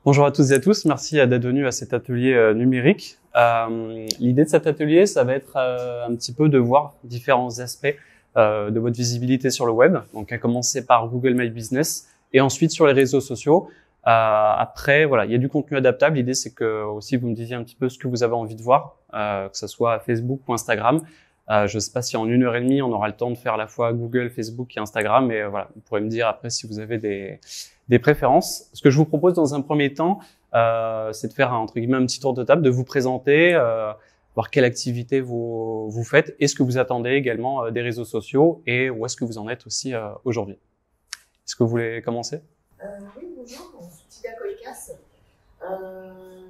Bonjour à toutes et à tous, merci d'être venus à cet atelier numérique. L'idée de cet atelier, ça va être un petit peu de voir différents aspects de votre visibilité sur le web. Donc à commencer par Google My Business et ensuite sur les réseaux sociaux. Après, voilà, il y a du contenu adaptable. L'idée, c'est que aussi vous me disiez un petit peu ce que vous avez envie de voir, que ce soit Facebook ou Instagram. Je ne sais pas si en 1h30, on aura le temps de faire à la fois Google, Facebook et Instagram, mais voilà, vous pourrez me dire après si vous avez des préférences. Ce que je vous propose dans un premier temps, c'est de faire entre guillemets un petit tour de table, de vous présenter, voir quelle activité vous faites et ce que vous attendez également des réseaux sociaux et où est-ce que vous en êtes aussi aujourd'hui. Est-ce que vous voulez commencer? Oui, bonjour, je suis Tida Koikas.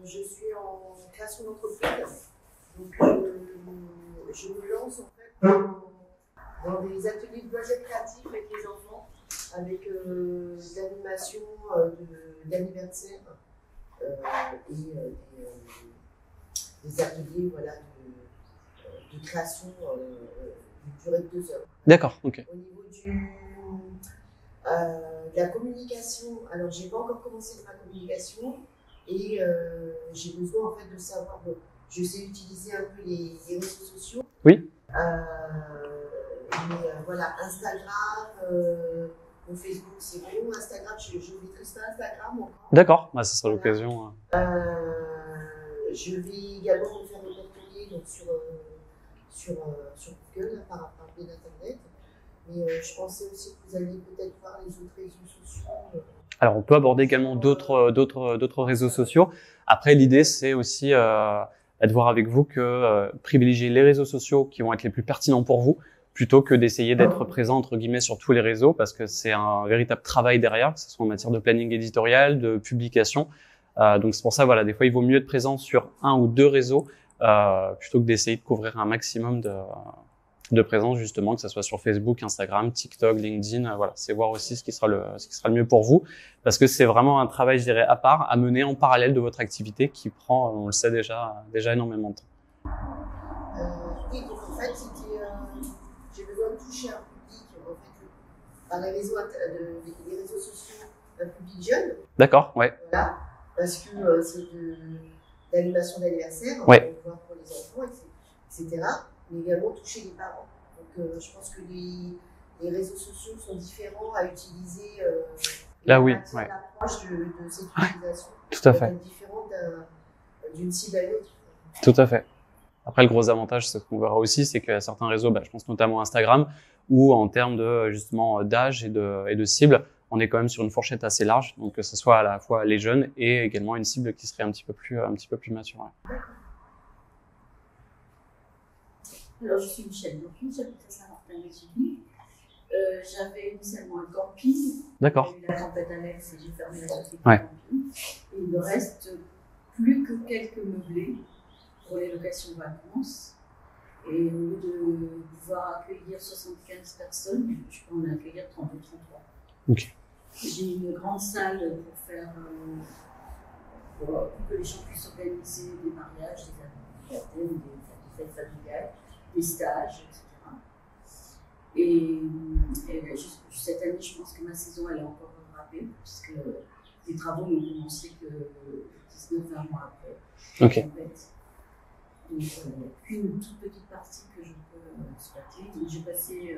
Je suis en création d'entreprise. Donc, je me lance en fait dans des ateliers de loisirs créatifs avec les enfants, avec d'animation, d'anniversaire et des ateliers voilà, de création d'une durée de 2 heures. D'accord, ok. Au niveau de la communication, alors j'ai pas encore commencé ma communication et j'ai besoin en fait de savoir. Je sais utiliser un peu les réseaux sociaux. Oui. Mais voilà, Instagram, Facebook c'est bon. Instagram, je ne maîtrise pas Instagram encore. D'accord, bah, ça sera l'occasion. Je vais également me faire reporter donc sur Google par biais d'Internet. Mais je pensais aussi que vous alliez peut-être voir les autres réseaux sociaux. Alors, on peut aborder également d'autres réseaux sociaux. Après, l'idée, c'est aussi de voir avec vous que privilégier les réseaux sociaux qui vont être les plus pertinents pour vous, plutôt que d'essayer d'être présent, entre guillemets, sur tous les réseaux, parce que c'est un véritable travail derrière, que ce soit en matière de planning éditorial, de publication. Donc, c'est pour ça, voilà, des fois, il vaut mieux être présent sur 1 ou 2 réseaux, plutôt que d'essayer de couvrir un maximum de présence, justement, que ce soit sur Facebook, Instagram, TikTok, LinkedIn. Voilà, c'est voir aussi ce qui sera le mieux pour vous, parce que c'est vraiment un travail, je dirais, à part, à mener en parallèle de votre activité qui prend, on le sait déjà énormément de temps. Oui, donc en fait, j'ai besoin de toucher un public, en fait, par les réseaux sociaux, un public jeune. D'accord, ouais. Voilà, parce que c'est de l'animation d'anniversaire, Ouais. on voit pour les enfants, etc. Mais également toucher les parents. Donc je pense que les réseaux sociaux sont différents à utiliser. Là, oui, ouais. L'approche de cette utilisation tout à fait. est différente d'une cible à l'autre. Tout à fait. Après, le gros avantage, c'est ce qu'on verra aussi, c'est qu'il y a certains réseaux, je pense notamment Instagram, où en termes de justement d'âge et de cible, on est quand même sur une fourchette assez large, donc que ce soit à la fois les jeunes et également une cible qui serait un petit peu plus mature. Ouais. Alors, je suis Michel Burki, j'habite à Saint-Martin-les-Tuileries. J'avais initialement un camping. D'accord. J'ai eu la tempête Alex et j'ai fermé la société Ouais. camping. Et il ne reste plus que quelques meublés pour les locations de vacances. Et au lieu de pouvoir accueillir 75 personnes, je peux en accueillir 30 ou 33. Ok. J'ai une grande salle pour faire pour que les gens puissent organiser des mariages, des baptêmes, des fêtes familiales, des stages, etc. Et cette année, je pense que ma saison elle est encore ratée, puisque les travaux n'ont commencé que 19-20 mois après. Ok. En fait. Donc, il n'y a qu'une toute petite partie que je peux exploiter. Donc, j'ai passé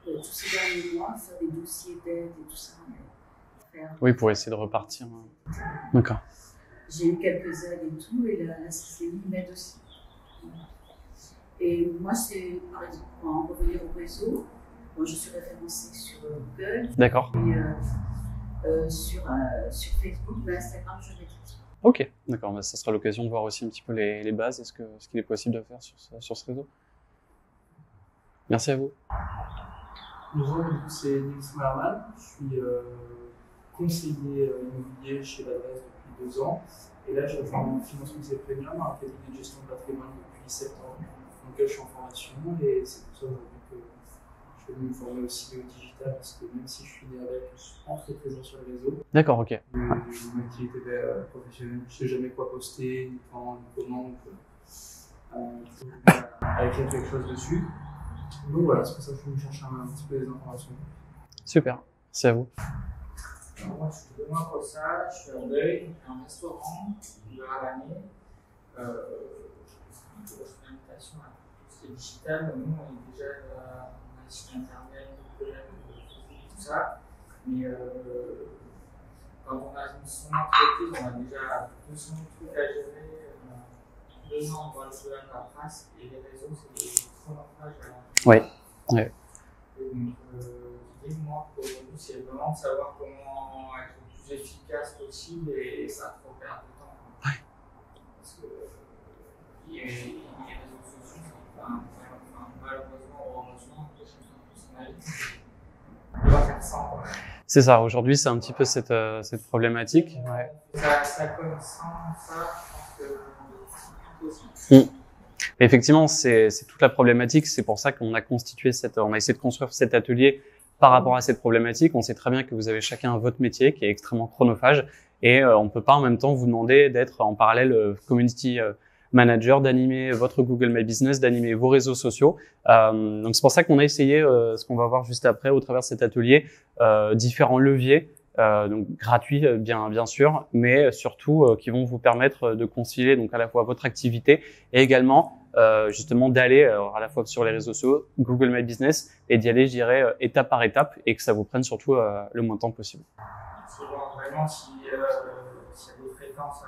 tous ces derniers mois à faire des dossiers d'aide et tout ça. Oui, pour essayer de repartir. D'accord. J'ai eu quelques aides et tout, et la CCI m'aide aussi. Et moi, c'est, par exemple, pour en revenir au réseau, moi, je suis référencée sur Google. D'accord. Et sur Facebook, mais Instagram, je maîtrise pas. Ok, d'accord. Ça sera l'occasion de voir aussi un petit peu les bases et ce qu'il est possible de faire sur ce réseau. Merci à vous. Bonjour, c'est Nils Mallerman. Je suis conseiller immobilier chez l'adresse depuis 2 ans. Et là, j'ai rejoint Financement et Premium, un cabinet de gestion de patrimoine depuis 7 ans, dans lequel je suis en formation. Et c'est pour ça aujourd'hui que je vais me former aussi au digital, parce que même si je suis né avec, je suis pas très présent sur les réseaux. D'accord, ok. Mon activité professionnelle, je ne sais jamais quoi poster, ni quand, ni comment. À écrire quelque chose dessus. Donc voilà, c'est pour ça que je vais chercher un petit peu des informations. Super, c'est à vous. Alors, moi, je suis 2 mois pour ça, je suis à Deuil, un restaurant, ouvert à l'année. Je fais une invitation à tout ce qui est digital. Nous, on est déjà on a un site internet, tout ça. Mais quand on a son entreprise, on a déjà 200 trucs à gérer. 2 ans, on doit le jouer à la trace et les réseaux, c'est des chronophages. Oui. Ouais. Et donc, l'idée, moi, aujourd'hui, c'est vraiment de savoir comment être le plus efficace possible et ça faut perdre de temps. Ouais. Parce que les réseaux sociaux, malheureusement ou heureusement, on va faire sans. C'est ça, aujourd'hui c'est un petit peu cette problématique. Ouais. Ça comme sans ça, je pense que c'est possible. Effectivement, c'est toute la problématique. C'est pour ça qu'on a on a essayé de construire cet atelier par rapport à cette problématique. On sait très bien que vous avez chacun votre métier qui est extrêmement chronophage et on peut pas en même temps vous demander d'être en parallèle community manager, d'animer votre Google My Business, d'animer vos réseaux sociaux. Donc c'est pour ça qu'on a essayé, ce qu'on va voir juste après au travers de cet atelier, différents leviers. Donc gratuits bien sûr, mais surtout qui vont vous permettre de concilier donc à la fois votre activité et également justement d'aller à la fois sur les réseaux sociaux, Google My Business et d'y aller, je dirais, étape par étape et que ça vous prenne surtout le moins de temps possible. C'est voir vraiment s'il y a des fréquences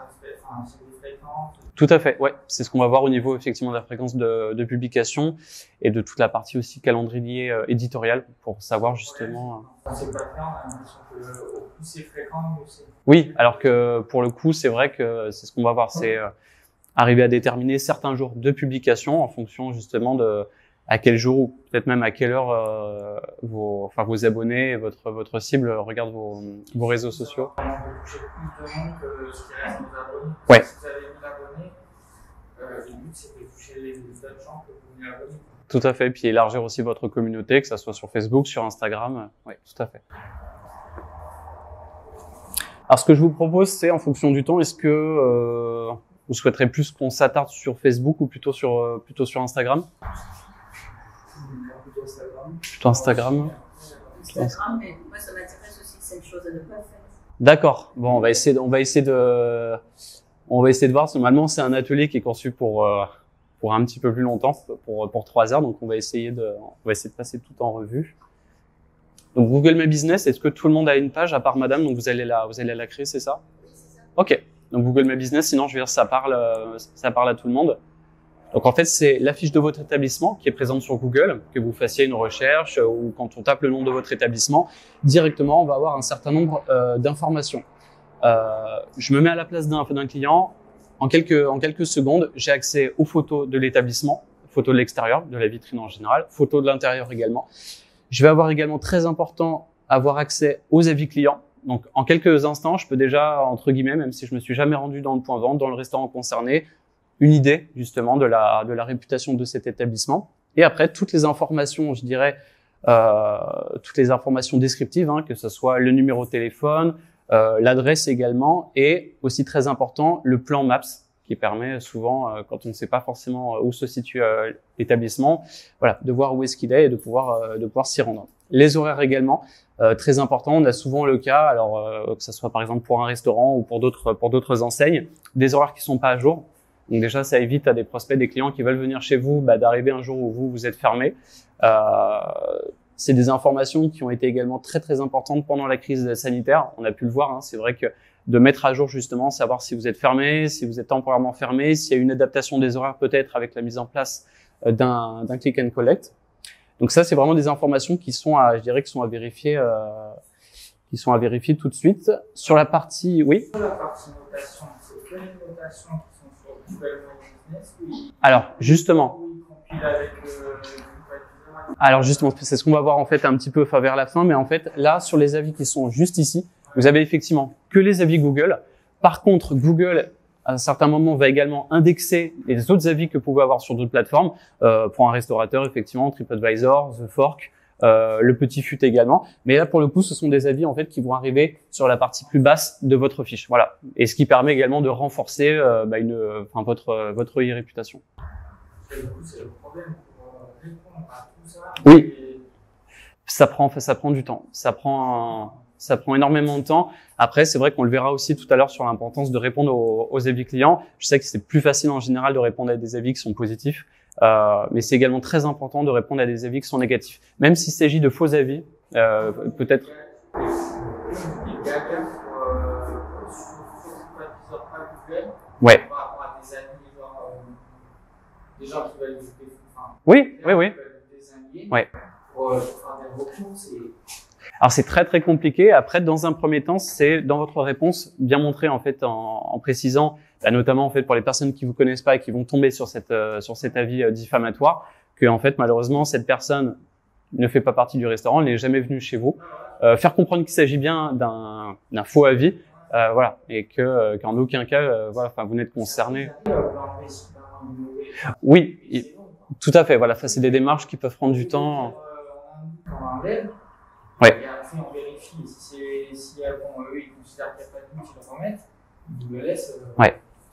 Tout à fait, ouais. C'est ce qu'on va voir au niveau effectivement de la fréquence de publication et de toute la partie aussi calendrier éditorial pour savoir justement. C'est pas clair, on a l'impression que au plus c'est fréquent, mieux c'est. Oui, alors que pour le coup, c'est vrai que c'est ce qu'on va voir, c'est arriver à déterminer certains jours de publication en fonction justement de à quel jour ou peut-être même à quelle heure vos abonnés et votre cible regardent vos réseaux sociaux. On peut toucher plus de monde que ce qui reste nos abonnés. Ouais. Si vous avez 1000 abonnés, le but c'est de toucher les autres gens que vous 1000 abonnés. Tout à fait, puis élargir aussi votre communauté, que ça soit sur Facebook, sur Instagram. Oui, tout à fait. Alors, ce que je vous propose, c'est en fonction du temps, est-ce que vous souhaiterez plus qu'on s'attarde sur Facebook ou plutôt sur Instagram? Plutôt Instagram. Instagram, mais moi ça m'intéresse aussi, c'est une chose à ne pas faire. D'accord. Bon, on va essayer de voir. Normalement, c'est un atelier qui est conçu pour un petit peu plus longtemps, pour 3 heures. Donc, on va essayer de passer tout en revue. Donc, Google My Business, est-ce que tout le monde a une page à part Madame? Donc, vous allez la créer, c'est ça? Oui, c'est ça. Ok. Donc, Google My Business, sinon, je veux dire, ça parle à tout le monde. Donc, en fait, c'est la fiche de votre établissement qui est présente sur Google, que vous fassiez une recherche ou quand on tape le nom de votre établissement, directement, on va avoir un certain nombre d'informations. Je me mets à la place d'un client. En quelques secondes, j'ai accès aux photos de l'établissement, photos de l'extérieur, de la vitrine en général, photos de l'intérieur également. Je vais avoir également, très important, avoir accès aux avis clients. Donc, en quelques instants, je peux déjà, entre guillemets, même si je me suis jamais rendu dans le point vente, dans le restaurant concerné, une idée, justement, de la réputation de cet établissement. Et après, toutes les informations, je dirais, toutes les informations descriptives, que ce soit le numéro de téléphone, l'adresse également, et aussi très important, le plan Maps, qui permet souvent, quand on ne sait pas forcément où se situe l'établissement, voilà, de voir où est-ce qu'il est et de pouvoir s'y rendre. Les horaires également, très important. On a souvent le cas, alors que ce soit par exemple pour un restaurant ou pour d'autres enseignes, des horaires qui sont pas à jour. Donc déjà, ça évite à des prospects, des clients qui veulent venir chez vous, d'arriver un jour où vous êtes fermé. C'est des informations qui ont été également très très importantes pendant la crise sanitaire. On a pu le voir, c'est vrai que de mettre à jour justement, savoir si vous êtes fermé, si vous êtes temporairement fermé, s'il y a une adaptation des horaires peut-être avec la mise en place d'un click and collect. Donc ça, c'est vraiment des informations qui sont à vérifier, tout de suite. Sur la partie, oui. Sur la partie notation, c'est quelles notations qui sont sur Google My Business? Alors justement. Alors justement, c'est ce qu'on va voir en fait un petit peu vers la fin, mais en fait là sur les avis qui sont juste ici, vous avez effectivement que les avis Google. Par contre, Google à un certain moment va également indexer les autres avis que vous pouvez avoir sur d'autres plateformes. Pour un restaurateur, effectivement, TripAdvisor, The Fork, le Petit Fut également. Mais là, pour le coup, ce sont des avis en fait qui vont arriver sur la partie plus basse de votre fiche. Voilà, et ce qui permet également de renforcer votre e-réputation. C'est le problème pour répondre à tout ça. Oui. Ça prend du temps. Ça prend Ça prend énormément de temps. Après, c'est vrai qu'on le verra aussi tout à l'heure sur l'importance de répondre aux avis clients. Je sais que c'est plus facile en général de répondre à des avis qui sont positifs, mais c'est également très important de répondre à des avis qui sont négatifs. Même s'il s'agit de faux avis, peut-être... Ouais. Par rapport à des amis, genre, des gens qui veulent Oui. désigner Ouais. pour faire des recours, c'est... Alors c'est très très compliqué. Après, dans un premier temps, c'est dans votre réponse bien montrer en fait en précisant, notamment en fait pour les personnes qui vous connaissent pas et qui vont tomber sur cet avis diffamatoire, que en fait malheureusement cette personne ne fait pas partie du restaurant, elle n'est jamais venue chez vous. Faire comprendre qu'il s'agit bien d'un faux avis, voilà, et qu'en aucun cas, voilà, enfin vous n'êtes concerné. Oui, tout à fait. Voilà, ça c'est des démarches qui peuvent prendre du temps. Ouais. Et après, on vérifie si eux, ils considèrent qu'il n'y a pas de doute, ils le remettent, ils nous le laissent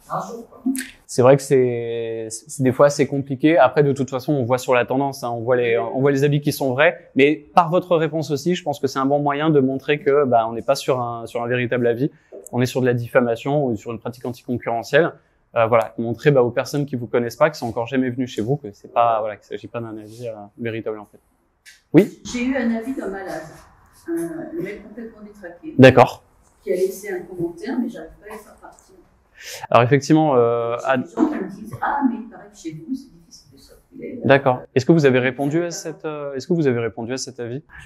un jour. Quoi. C'est vrai que c'est des fois assez compliqué. Après, de toute façon, on voit sur la tendance, hein, on voit les avis qui sont vrais. Mais par votre réponse aussi, je pense que c'est un bon moyen de montrer que on n'est pas sur un véritable avis, on est sur de la diffamation ou sur une pratique anticoncurrentielle. Voilà, montrer aux personnes qui vous connaissent pas, qui sont encore jamais venues chez vous, que c'est pas qu'il s'agit pas d'un avis véritable en fait. Oui. J'ai eu un avis d'un malade, le mec complètement détraqué. D'accord. Qui a laissé un commentaire, mais j'arrive pas à le faire partir. Alors effectivement, c'est des gens qui me disent mais il paraît que chez vous c'est difficile de sortir. D'accord. Est-ce que vous avez répondu à cet avis?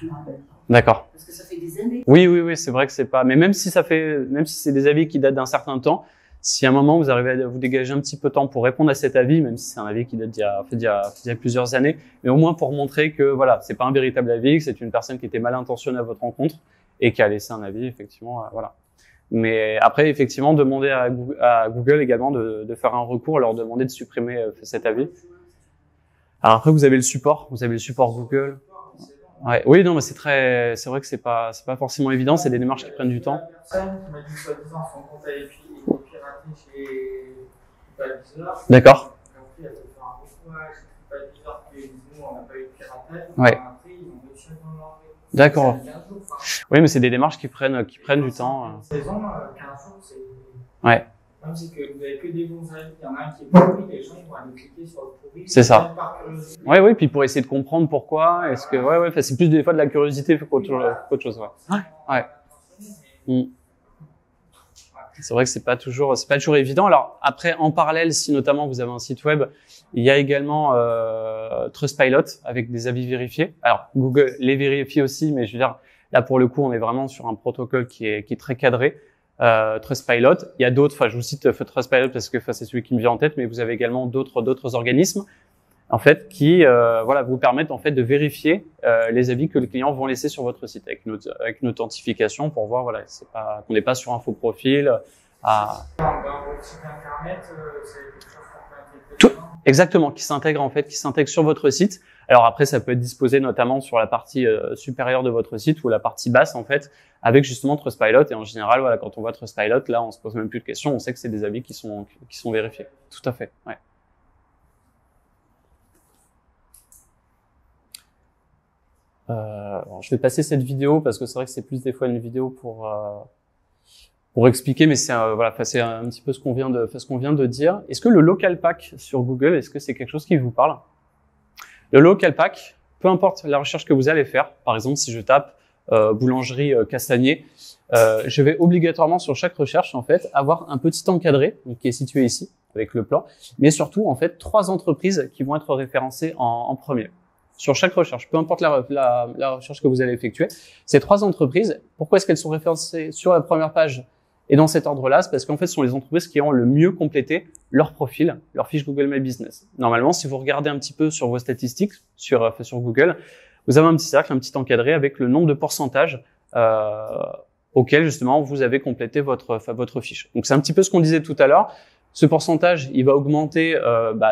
Je me rappelle pas. D'accord. Parce que ça fait des années. Oui, c'est vrai que c'est pas. Mais même si c'est des avis qui datent d'un certain temps, si à un moment vous arrivez à vous dégager un petit peu de temps pour répondre à cet avis, même si c'est un avis qui date d'il y a plusieurs années, mais au moins pour montrer que voilà, c'est pas un véritable avis, que c'est une personne qui était mal intentionnée à votre rencontre et qui a laissé un avis, effectivement, voilà. Mais après, effectivement, demander à Google également de faire un recours, leur demander de supprimer cet avis. Alors après, vous avez le support Google. Ouais. Oui, non, mais c'est vrai que c'est pas forcément évident, c'est des démarches qui prennent du temps. La personne qui m'a dit soi-disant son compte a été piraté chez TripAdvisor. D'accord. Après, elle a fait un recours chez TripAdvisor qui dit nous, on n'a pas eu de piratage. Ouais. Après, ils ont réussi à nous l'enlever. D'accord. Oui, mais c'est des démarches qui prennent du temps. Une saison, 15 jours, c'est... Ouais. Le problème, c'est que vous n'avez que des bons avis. Il y en a un qui est pourri, les gens ils vont aller cliquer sur le pourri. C'est ça. Oui, puis pour essayer de comprendre pourquoi, est-ce que, c'est plus des fois de la curiosité qu'autre chose, ouais. C'est vrai que c'est pas toujours évident. Alors après, en parallèle, si notamment vous avez un site web, il y a également Trustpilot avec des avis vérifiés. Alors Google les vérifie aussi, mais je veux dire là pour le coup, on est vraiment sur un protocole qui est très cadré. Trustpilot, il y a d'autres. Enfin, je vous cite Trustpilot parce que c'est celui qui me vient en tête, mais vous avez également d'autres organismes en fait qui vous permettent en fait de vérifier les avis que les clients vont laisser sur votre site avec une authentification pour voir qu'on n'est pas sur un faux profil. Dans votre site internet, c'est quelque chose qu'on peut intégrer. Exactement, qui s'intègre sur votre site. Alors après, ça peut être disposé notamment sur la partie supérieure de votre site ou la partie basse en fait, avec justement Trustpilot. Et en général, voilà, quand on voit Trustpilot, là, on se pose même plus de questions, on sait que c'est des avis qui sont vérifiés. Tout à fait. Ouais. Alors, je vais passer cette vidéo parce que c'est vrai que c'est plus des fois une vidéo pour expliquer, mais c'est un petit peu ce qu'on vient de dire. Est-ce que le local pack sur Google, est-ce que c'est quelque chose qui vous parle? Le local pack, peu importe la recherche que vous allez faire, par exemple si je tape boulangerie Castagnier, je vais obligatoirement sur chaque recherche en fait avoir un petit encadré donc, qui est situé ici avec le plan, mais surtout en fait 3 entreprises qui vont être référencées en premier. Sur chaque recherche, peu importe la recherche que vous allez effectuer, ces 3 entreprises, pourquoi est-ce qu'elles sont référencées sur la première page et dans cet ordre-là? C'est parce qu'en fait, ce sont les entreprises qui ont le mieux complété leur profil, leur fiche Google My Business. Normalement, si vous regardez un petit peu sur vos statistiques sur Google, vous avez un petit cercle, un petit encadré avec le nombre de pourcentages auquel justement vous avez complété votre fiche. Donc c'est un petit peu ce qu'on disait tout à l'heure. Ce pourcentage, il va augmenter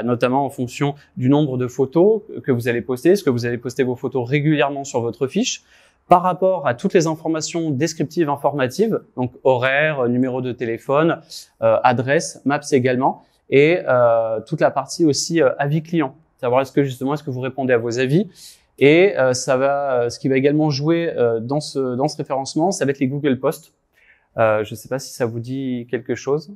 notamment en fonction du nombre de photos que vous allez poster. Est-ce que vous allez poster vos photos régulièrement sur votre fiche par rapport à toutes les informations descriptives informatives, donc horaire, numéro de téléphone, adresse, maps également, et toute la partie aussi avis client. Savoir est-ce que vous répondez à vos avis, Et ce qui va également jouer dans ce référencement, ça va être les Google Posts. Je ne sais pas si ça vous dit quelque chose.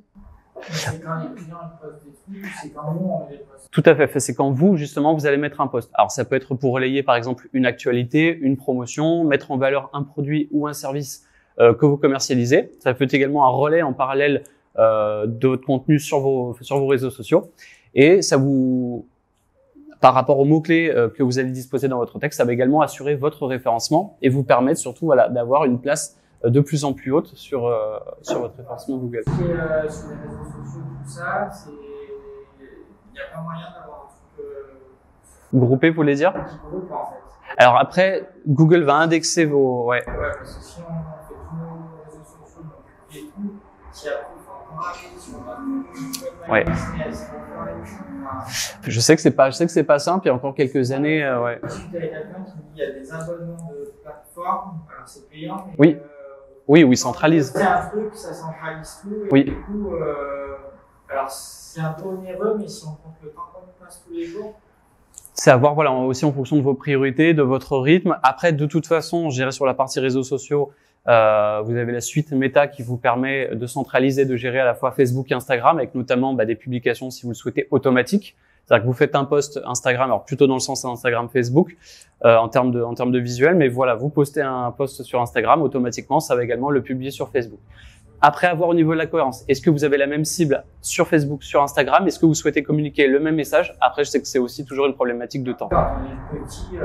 C'est quand les clients ils postent des trucs, c'est quand nous on les poste. Tout à fait. C'est quand vous, justement, vous allez mettre un post. Alors, ça peut être pour relayer, par exemple, une actualité, une promotion, mettre en valeur un produit ou un service que vous commercialisez. Ça peut être également un relais en parallèle de votre contenu sur vos réseaux sociaux. Et ça vous, par rapport aux mots-clés que vous allez disposer dans votre texte, ça va également assurer votre référencement et vous permettre surtout d'avoir une place de plus en plus haute sur votre référencement Google. Sur les réseaux sociaux, tout ça, il n'y a pas moyen d'avoir un truc groupé, vous voulez dire? qui groupe en fait. Alors après, Google va indexer vos... Ouais, parce que si on fait tous nos réseaux sociaux, on publie et tout, si après il faut encore aller, si on va Ouais. Je sais que c'est pas simple, il y a encore quelques années, ouais. Ensuite, il y a quelqu'un qui dit qu'il y a des abonnements de plateformes, alors c'est payant, mais Oui. Oui, ils centralisent. c'est un truc, ça centralise tout, et Oui. du coup, alors c'est un peu onéreux, mais si on compte le temps qu'on passe tous les jours, C'est à voir, voilà, aussi en fonction de vos priorités, de votre rythme. Après, de toute façon, je dirais sur la partie réseaux sociaux, vous avez la suite Meta qui vous permet de centraliser, de gérer à la fois Facebook et Instagram, avec notamment des publications, si vous le souhaitez, automatiques. C'est-à-dire que vous faites un post Instagram, alors plutôt dans le sens Instagram, Facebook, en termes de visuel, mais voilà, vous postez un post sur Instagram, automatiquement, ça va également le publier sur Facebook. Après, à voir au niveau de la cohérence. Est-ce que vous avez la même cible sur Facebook, sur Instagram? Est-ce que vous souhaitez communiquer le même message? Après, je sais que c'est aussi toujours une problématique de temps. quand on est petit,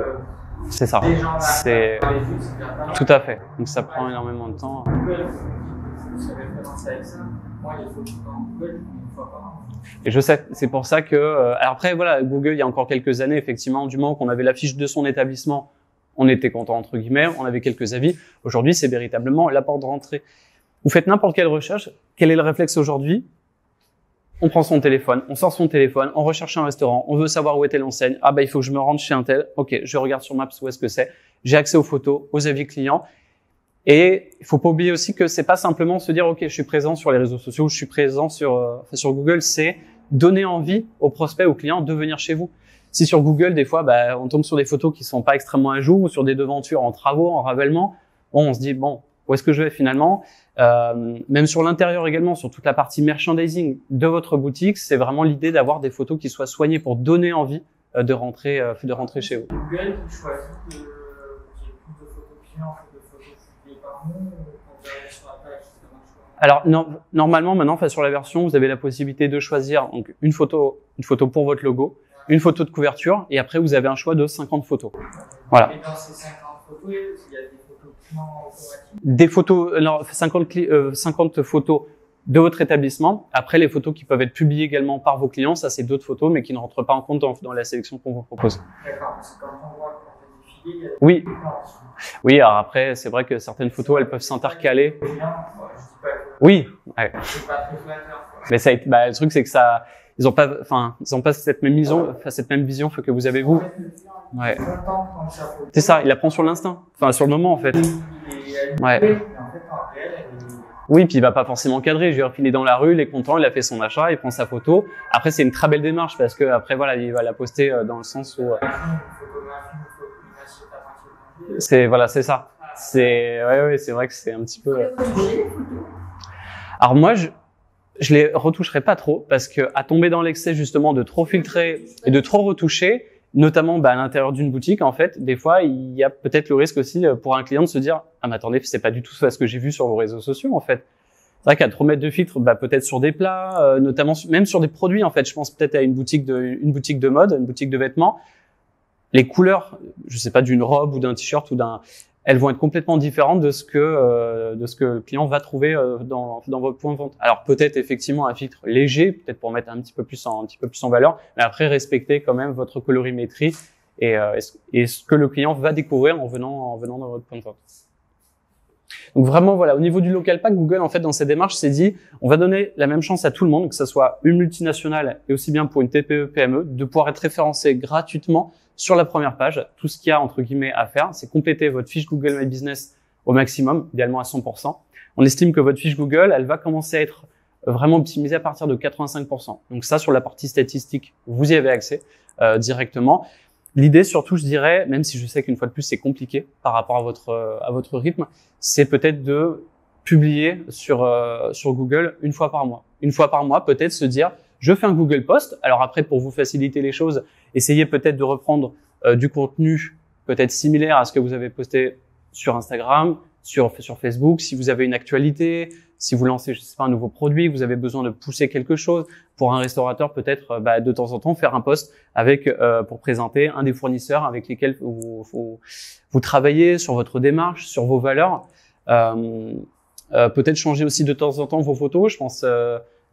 C'est ça. des gens C'est dans les vues, c'est déjà pas mal. tout à fait. Donc ça prend énormément de temps. Google, vous savez commencer avec ça. Moi, il faut tout dans Google, une fois par an. Et je sais, c'est pour ça que... alors après, voilà, Google, il y a encore quelques années, effectivement, du moment qu'on avait la fiche de son établissement, on était content, entre guillemets, on avait quelques avis. Aujourd'hui, c'est véritablement la porte de rentrée. Vous faites n'importe quelle recherche, quel est le réflexe aujourd'hui? On prend son téléphone, on sort son téléphone, on recherche un restaurant, on veut savoir où était l'enseigne. Ah il faut que je me rende chez un tel. Ok, je regarde sur Maps où est-ce que c'est. J'ai accès aux photos, aux avis clients. Et il faut pas oublier aussi que c'est pas simplement se dire ok, je suis présent sur les réseaux sociaux, je suis présent sur Google, c'est donner envie aux prospects, aux clients de venir chez vous. Si sur Google, des fois, on tombe sur des photos qui sont pas extrêmement à jour ou sur des devantures en travaux, en ravellement, on se dit bon, où est-ce que je vais finalement? Même sur l'intérieur également, sur toute la partie merchandising de votre boutique, c'est vraiment l'idée d'avoir des photos qui soient soignées pour donner envie de rentrer chez vous. Google qui choisit qu'il y ait plus de photos clients que de photos publiées par nous, on dirait sur la page, c'est comment je vois. Alors normalement maintenant, sur la version, vous avez la possibilité de choisir donc une photo pour votre logo, une photo de couverture, et après vous avez un choix de 50 photos. Voilà. Et dans ces 50 photos, il y a des photos clients automatiques. Des photos, 50 photos de votre établissement. Après, les photos qui peuvent être publiées également par vos clients, ça c'est d'autres photos, mais qui ne rentrent pas en compte dans la sélection qu'on vous propose. D'accord, parce que quand on voit qu'on fait défiler, il y a des Oui. photos. Oui, alors après, c'est vrai que certaines photos, elles peuvent s'intercaler. Je dis pas que Oui, ouais. c'est pas très flatteur, quoi. Mais le truc, c'est que ils ont pas cette même vision, que vous avez vous. Ouais. C'est ça, il apprend sur l'instinct. Sur le moment, en fait. Ouais. Oui, puis il va pas forcément cadrer. Je veux dire, il est dans la rue, il est content, il a fait son achat, il prend sa photo. Après, c'est une très belle démarche parce que après, voilà, il va la poster dans le sens où. C'est ça. C'est vrai que c'est un petit peu. Alors moi, je les retoucherai pas trop parce que à tomber dans l'excès justement de trop filtrer et de trop retoucher, notamment à l'intérieur d'une boutique, en fait, des fois, il y a peut-être le risque aussi pour un client de se dire « Ah mais attendez, c'est pas du tout ce que j'ai vu sur vos réseaux sociaux, en fait. » C'est vrai qu'à trop mettre de filtres, peut-être sur des plats, notamment même sur des produits, en fait. Je pense peut-être à une boutique de mode, une boutique de vêtements. Les couleurs, je sais pas, d'une robe ou d'un t-shirt elles vont être complètement différentes de ce que le client va trouver dans votre point de vente. Alors peut-être effectivement un filtre léger, peut-être pour mettre un petit peu plus en valeur, mais après respecter quand même votre colorimétrie et ce que le client va découvrir en venant dans votre point de vente. Donc vraiment voilà, au niveau du local pack, Google en fait dans cette démarche s'est dit on va donner la même chance à tout le monde, que ce soit une multinationale et aussi bien pour une TPE, PME, de pouvoir être référencé gratuitement sur la première page. Tout ce qu'il y a entre guillemets à faire, c'est compléter votre fiche Google My Business au maximum, idéalement à 100%. On estime que votre fiche Google, elle va commencer à être vraiment optimisée à partir de 85%. Donc ça, sur la partie statistique, vous y avez accès directement. l'idée surtout, je dirais, même si je sais qu'une fois de plus c'est compliqué par rapport à votre rythme, c'est peut-être de publier sur Google une fois par mois. Une fois par mois, peut-être se dire, je fais un Google Post. Alors après, pour vous faciliter les choses, essayez peut-être de reprendre du contenu peut-être similaire à ce que vous avez posté sur Instagram, sur Facebook. Si vous avez une actualité, si vous lancez, je sais pas, un nouveau produit, vous avez besoin de pousser quelque chose. Pour un restaurateur, peut-être de temps en temps faire un post avec pour présenter un des fournisseurs avec lesquels vous travaillez, sur votre démarche, sur vos valeurs. Peut-être changer aussi de temps en temps vos photos. Je pense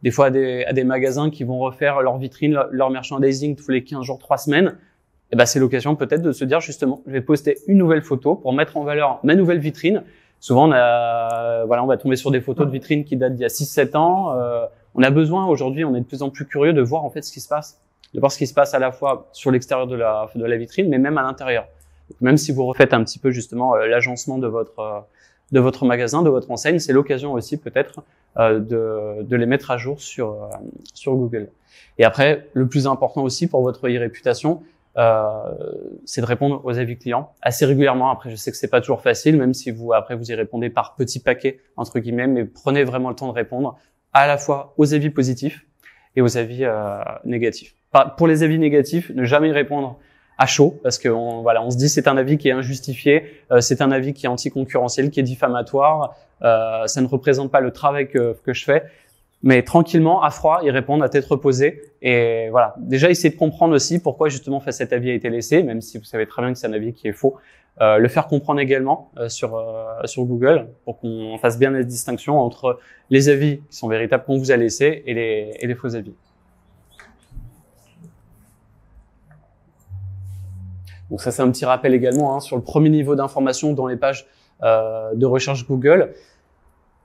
des fois à des magasins qui vont refaire leur vitrine, leur merchandising tous les 15 jours, 3 semaines. Et ben c'est l'occasion peut-être de se dire justement, je vais poster une nouvelle photo pour mettre en valeur ma nouvelle vitrine. Souvent on va tomber sur des photos de vitrines qui datent d'il y a 6-7 ans. On a besoin aujourd'hui, on est de plus en plus curieux de voir en fait ce qui se passe, de voir ce qui se passe à la fois sur l'extérieur de la vitrine, mais même à l'intérieur. Donc, même si vous refaites un petit peu justement l'agencement de votre magasin, de votre enseigne, c'est l'occasion aussi peut-être de les mettre à jour sur Google. Et après, le plus important aussi pour votre e-réputation, c'est de répondre aux avis clients assez régulièrement. Après, je sais que c'est pas toujours facile, même si vous y répondez par petits paquets entre guillemets, mais prenez vraiment le temps de répondre à la fois aux avis positifs et aux avis négatifs. Pour les avis négatifs, ne jamais y répondre à chaud, parce que on se dit c'est un avis qui est injustifié, c'est un avis qui est anticoncurrentiel, qui est diffamatoire, ça ne représente pas le travail que je fais. Mais tranquillement, à froid, y répondre à tête reposée. Et voilà, déjà essayer de comprendre aussi pourquoi justement cet avis a été laissé, même si vous savez très bien que c'est un avis qui est faux. Le faire comprendre également sur Google pour qu'on fasse bien la distinction entre les avis qui sont véritables qu'on vous a laissés et les faux avis. Donc ça, c'est un petit rappel également sur le premier niveau d'information dans les pages de recherche Google.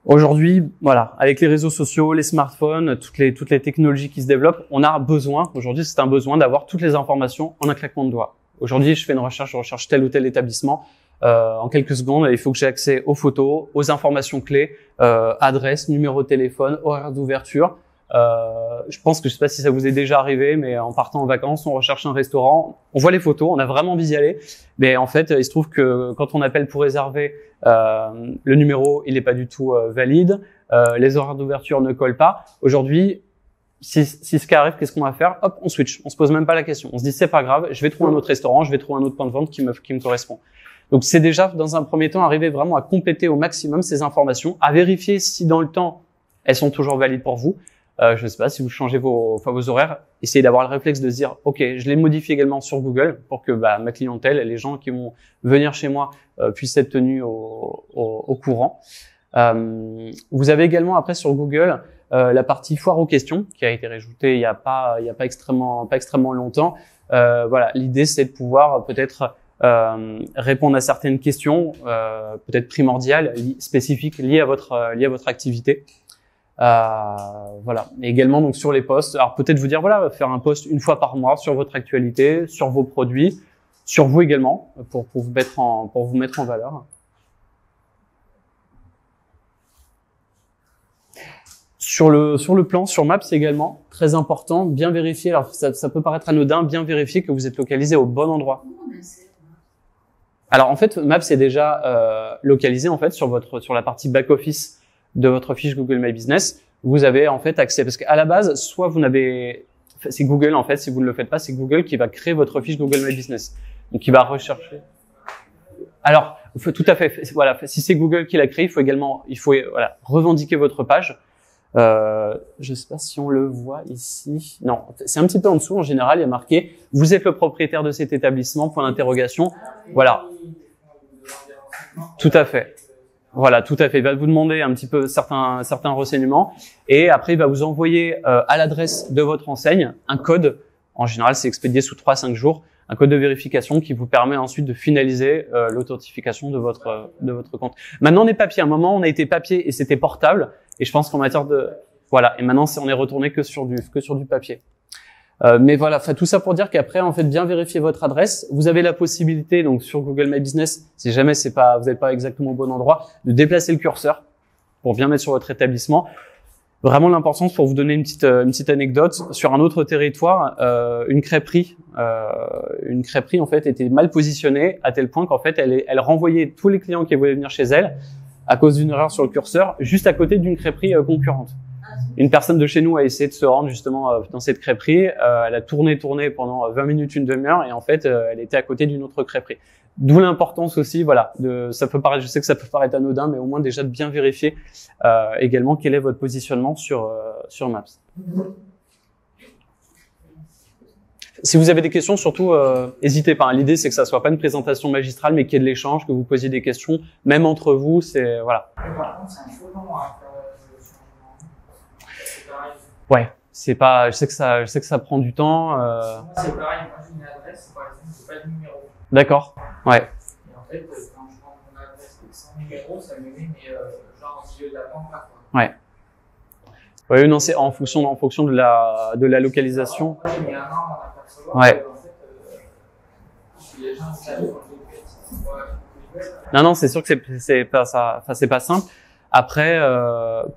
Aujourd'hui, voilà, avec les réseaux sociaux, les smartphones, toutes les technologies qui se développent, on a besoin, aujourd'hui c'est un besoin d'avoir toutes les informations en un claquement de doigts. Aujourd'hui, je recherche tel ou tel établissement, en quelques secondes, il faut que j'ai accès aux photos, aux informations clés, adresse, numéro de téléphone, horaire d'ouverture. Je pense que je sais pas si ça vous est déjà arrivé, mais en partant en vacances, on recherche un restaurant, on voit les photos, on a vraiment envie d'y aller, mais en fait, il se trouve que quand on appelle pour réserver, le numéro, il n'est pas du tout valide, les horaires d'ouverture ne collent pas. Aujourd'hui, si ce qui arrive, qu'est-ce qu'on va faire? Hop, on switch, on se pose même pas la question. On se dit c'est pas grave, je vais trouver un autre restaurant, je vais trouver un autre point de vente qui me correspond. Donc c'est déjà dans un premier temps arriver vraiment à compléter au maximum ces informations, à vérifier si dans le temps elles sont toujours valides pour vous. Je sais pas, si vous changez vos horaires, essayez d'avoir le réflexe de se dire, ok, je les modifie également sur Google pour que ma clientèle, les gens qui vont venir chez moi puissent être tenus au courant. Vous avez également après sur Google la partie foire aux questions qui a été rajoutée il y a pas extrêmement longtemps. Voilà, l'idée c'est de pouvoir peut-être répondre à certaines questions peut-être primordiales, spécifiques liées à votre activité. Voilà. Et également donc sur les posts, alors peut-être vous dire voilà, faire un post une fois par mois sur votre actualité, sur vos produits, sur vous également pour vous mettre en valeur. Sur le plan, sur Maps également, très important, bien vérifier. Alors ça peut paraître anodin, bien vérifier que vous êtes localisé au bon endroit. Alors en fait, Maps est déjà localisé en fait sur la partie back office de votre fiche Google My Business. Vous avez en fait accès, parce qu'à la base, soit c'est Google en fait, si vous ne le faites pas, c'est Google qui va créer votre fiche Google My Business. Donc il va rechercher. Alors tout à fait, voilà, si c'est Google qui l'a créé, il faut revendiquer votre page. Je sais pas si on le voit ici. Non, c'est un petit peu en dessous. En général, il y a marqué « Vous êtes le propriétaire de cet établissement », point d'interrogation. Voilà. Tout à fait. Voilà, tout à fait. Il va vous demander un petit peu certains renseignements et après, il va vous envoyer à l'adresse de votre enseigne un code. En général, c'est expédié sous 3-5 jours. Un code de vérification qui vous permet ensuite de finaliser l'authentification de votre compte. Maintenant, on est papier. À un moment, on a été papier et c'était portable. Et je pense qu'en matière de voilà. Et maintenant, on est retourné que sur du papier. Mais voilà, tout ça pour dire qu'après, en fait, bien vérifier votre adresse. Vous avez la possibilité, donc sur Google My Business, si jamais vous n'êtes pas exactement au bon endroit, de déplacer le curseur pour bien mettre sur votre établissement. Vraiment l'importance, pour vous donner une petite anecdote, sur un autre territoire, une crêperie en fait était mal positionnée à tel point qu'en fait elle renvoyait tous les clients qui voulaient venir chez elle à cause d'une erreur sur le curseur, juste à côté d'une crêperie concurrente. Une personne de chez nous a essayé de se rendre justement dans cette crêperie, elle a tourné pendant 20 minutes, une demi-heure, et en fait elle était à côté d'une autre crêperie. D'où l'importance aussi, voilà, je sais que ça peut paraître anodin, mais au moins déjà de bien vérifier également quel est votre positionnement sur Maps. Si vous avez des questions, surtout, n'hésitez pas. L'idée, c'est que ça soit pas une présentation magistrale, mais qu'il y ait de l'échange, que vous posiez des questions, même entre vous, c'est, voilà. Mais par contre, c'est un peu long à faire le changement. C'est pareil. Ouais, c'est pas, je sais que ça prend du temps. Moi, c'est pareil. Moi, j'ai une adresse, par exemple, j'ai pas de numéro. D'accord. Ouais. Et en fait, quand je rentre mon adresse sans numéro, ça me met, genre, au milieu de la pampa, quoi. Ouais. Ouais, non, c'est en fonction de la localisation. Moi, j'ai mis un an à m'apercevoir. Ouais. En fait, les gens savent quand j'ai fait, Non, c'est sûr que c'est pas ça, enfin, c'est pas simple. Après,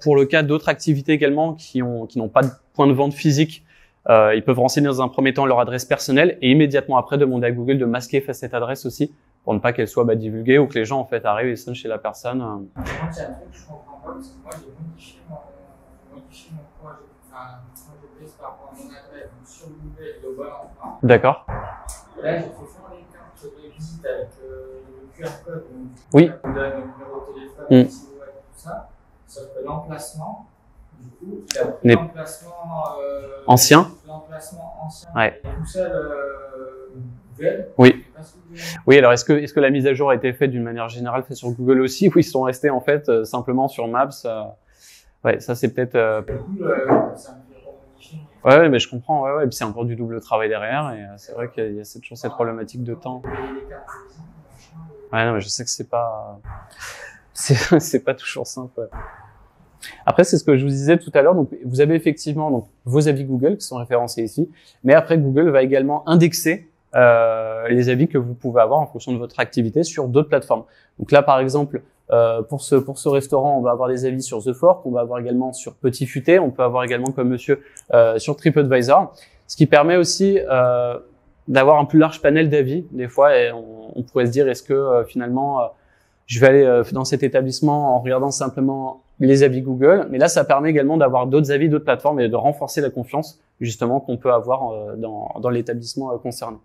pour le cas d'autres activités également qui n'ont pas de point de vente physique, ils peuvent renseigner dans un premier temps leur adresse personnelle et immédiatement après demander à Google de masquer cette adresse aussi pour ne pas qu'elle soit divulguée ou que les gens en fait arrivent et sonnent chez la personne. Moi, c'est un truc que je comprends pas parce que moi, j'ai modifié mon projet, enfin, mon GPS par rapport à mon adresse sur Google global en. D'accord. Là, j'ai fait faire les cartes de visite avec le QR code. Donc, Oui. Ça me donne le numéro de téléphone, si vous voulez, tout ça. Sauf que l'emplacement, du coup, il a pris l'emplacement ancien. L'emplacement ancien. Ouais. Et tout seul Google. Oui. Oui, alors est-ce que la mise à jour a été faite d'une manière générale, faite sur Google aussi, ou ils sont restés en fait simplement sur Maps ouais, ça c'est peut-être. Du coup, ça me fait remodifier. Ouais, mais je comprends. Ouais, et puis c'est encore du double travail derrière, et c'est vrai qu'il y a toujours cette problématique de temps. Ouais, non, mais je sais que c'est pas toujours simple. Ouais. Après, c'est ce que je vous disais tout à l'heure. Donc, vous avez effectivement donc vos avis Google qui sont référencés ici, mais après Google va également indexer les avis que vous pouvez avoir en fonction de votre activité sur d'autres plateformes. Donc là, par exemple, pour ce restaurant, on va avoir des avis sur The Fork, on va avoir également sur Petit Futé, on peut avoir également comme monsieur sur TripAdvisor, ce qui permet aussi d'avoir un plus large panel d'avis. Des fois, et on pourrait se dire, est-ce que finalement, je vais aller dans cet établissement en regardant simplement les avis Google, mais là, ça permet également d'avoir d'autres avis, d'autres plateformes et de renforcer la confiance justement qu'on peut avoir dans l'établissement concerné.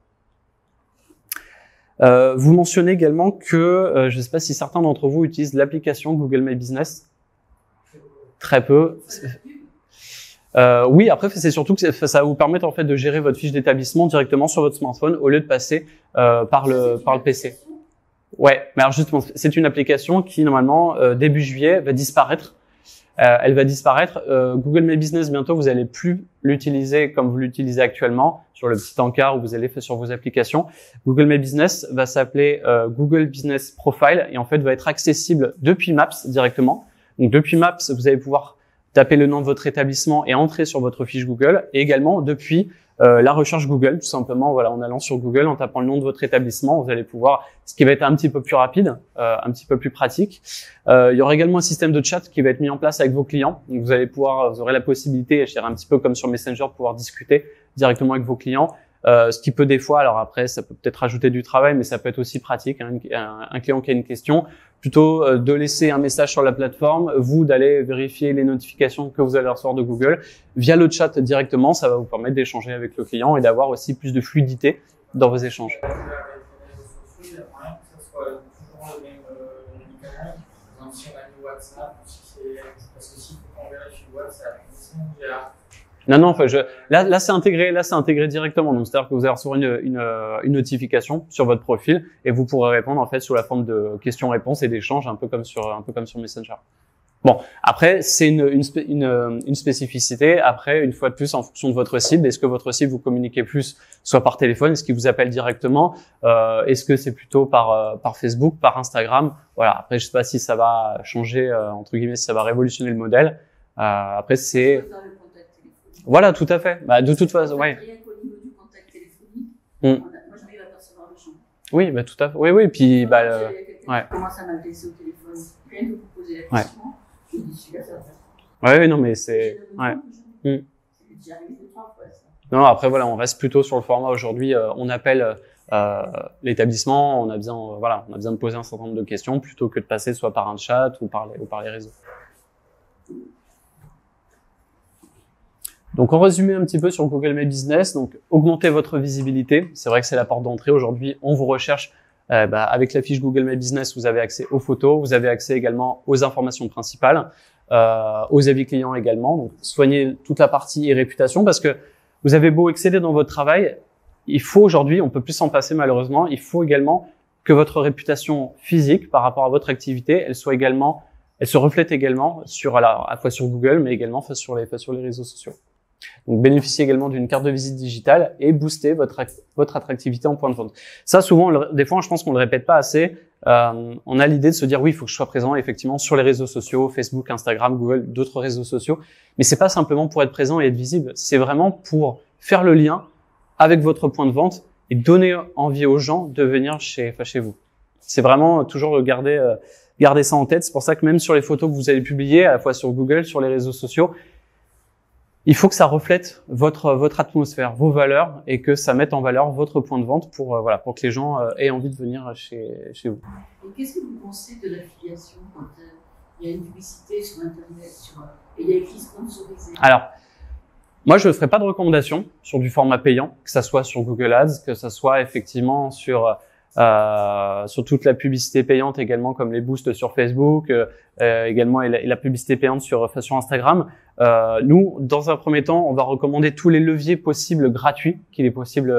Vous mentionnez également que, je ne sais pas si certains d'entre vous utilisent l'application Google My Business. Très peu. Oui, après, c'est surtout que ça va vous permettre en fait de gérer votre fiche d'établissement directement sur votre smartphone au lieu de passer par le PC. Ouais, mais alors justement, c'est une application qui normalement début juillet va disparaître. Elle va disparaître. Google My Business, bientôt, vous allez plus l'utiliser comme vous l'utilisez actuellement sur le petit encart où vous allez faire sur vos applications. Google My Business va s'appeler Google Business Profile et en fait va être accessible depuis Maps directement. Donc depuis Maps, vous allez pouvoir taper le nom de votre établissement et entrer sur votre fiche Google et également depuis la recherche Google, tout simplement, voilà, en allant sur Google, en tapant le nom de votre établissement, vous allez pouvoir, ce qui va être un petit peu plus rapide, un petit peu plus pratique. Il y aura également un système de chat qui va être mis en place avec vos clients. Donc vous aurez la possibilité, je dirais un petit peu comme sur Messenger, de pouvoir discuter directement avec vos clients. Ce qui peut des fois, alors après, ça peut peut-être rajouter du travail, mais ça peut être aussi pratique. Hein, un client qui a une question, plutôt de laisser un message sur la plateforme, vous d'aller vérifier les notifications que vous allez recevoir de Google via le chat directement. Ça va vous permettre d'échanger avec le client et d'avoir aussi plus de fluidité dans vos échanges. Non, enfin, là, c'est intégré directement. Donc, c'est-à-dire que vous allez recevoir une notification sur votre profil et vous pourrez répondre, en fait, sous la forme de questions-réponses et d'échanges, un peu comme sur Messenger. Bon, après, c'est une spécificité. Après, une fois de plus, en fonction de votre cible, est-ce que votre cible vous communiquez plus, soit par téléphone, est-ce qu'il vous appelle directement, est-ce que c'est plutôt par Facebook, par Instagram? Voilà. Après, je sais pas si ça va changer, entre guillemets, si ça va révolutionner le modèle. Après, c'est, voilà, tout à fait. Bah, de toute façon, ouais. Rien qu'au niveau du contact téléphonique, moi j'arrive à percevoir le champ. Oui, bah, tout à fait. Oui, puis, Commence à m'adresser au téléphone, rien que vous poser la question, je dis celui-là, ça va. Ouais, non, mais c'est, ouais. Mm. J'y arrive 2-3 fois, ça. Non, après voilà, on reste plutôt sur le format aujourd'hui. On appelle l'établissement, on a besoin, voilà, on a besoin de poser un certain nombre de questions plutôt que de passer soit par un chat ou par les réseaux. Donc, en résumé un petit peu sur Google My Business, donc augmenter votre visibilité. C'est vrai que c'est la porte d'entrée. Aujourd'hui, on vous recherche avec la fiche Google My Business. Vous avez accès aux photos, vous avez accès également aux informations principales, aux avis clients également. Donc, soignez toute la partie et réputation parce que vous avez beau exceller dans votre travail, il faut aujourd'hui, on peut plus s'en passer malheureusement. Il faut également que votre réputation physique par rapport à votre activité, elle se reflète également à la fois sur Google, mais également sur les réseaux sociaux. Donc, bénéficiez également d'une carte de visite digitale et booster votre attractivité en point de vente. Ça, souvent, des fois, je pense qu'on le répète pas assez. On a l'idée de se dire, oui, il faut que je sois présent effectivement sur les réseaux sociaux, Facebook, Instagram, Google, d'autres réseaux sociaux. Mais c'est pas simplement pour être présent et être visible. C'est vraiment pour faire le lien avec votre point de vente et donner envie aux gens de venir chez vous. C'est vraiment toujours garder ça en tête. C'est pour ça que même sur les photos que vous allez publier, à la fois sur Google, sur les réseaux sociaux, il faut que ça reflète votre atmosphère, vos valeurs et que ça mette en valeur votre point de vente pour que les gens aient envie de venir chez vous. Et qu'est-ce que vous pensez de l'affiliation quand il y a une publicité sur Internet et il y a écrit sponsorisé? Alors, moi, je ne ferai pas de recommandation sur du format payant, que ça soit sur Google Ads, que ça soit effectivement sur toute la publicité payante également, comme les boosts sur Facebook, également et la publicité payante sur Instagram. Nous, dans un premier temps, on va recommander tous les leviers possibles gratuits qu'il est possible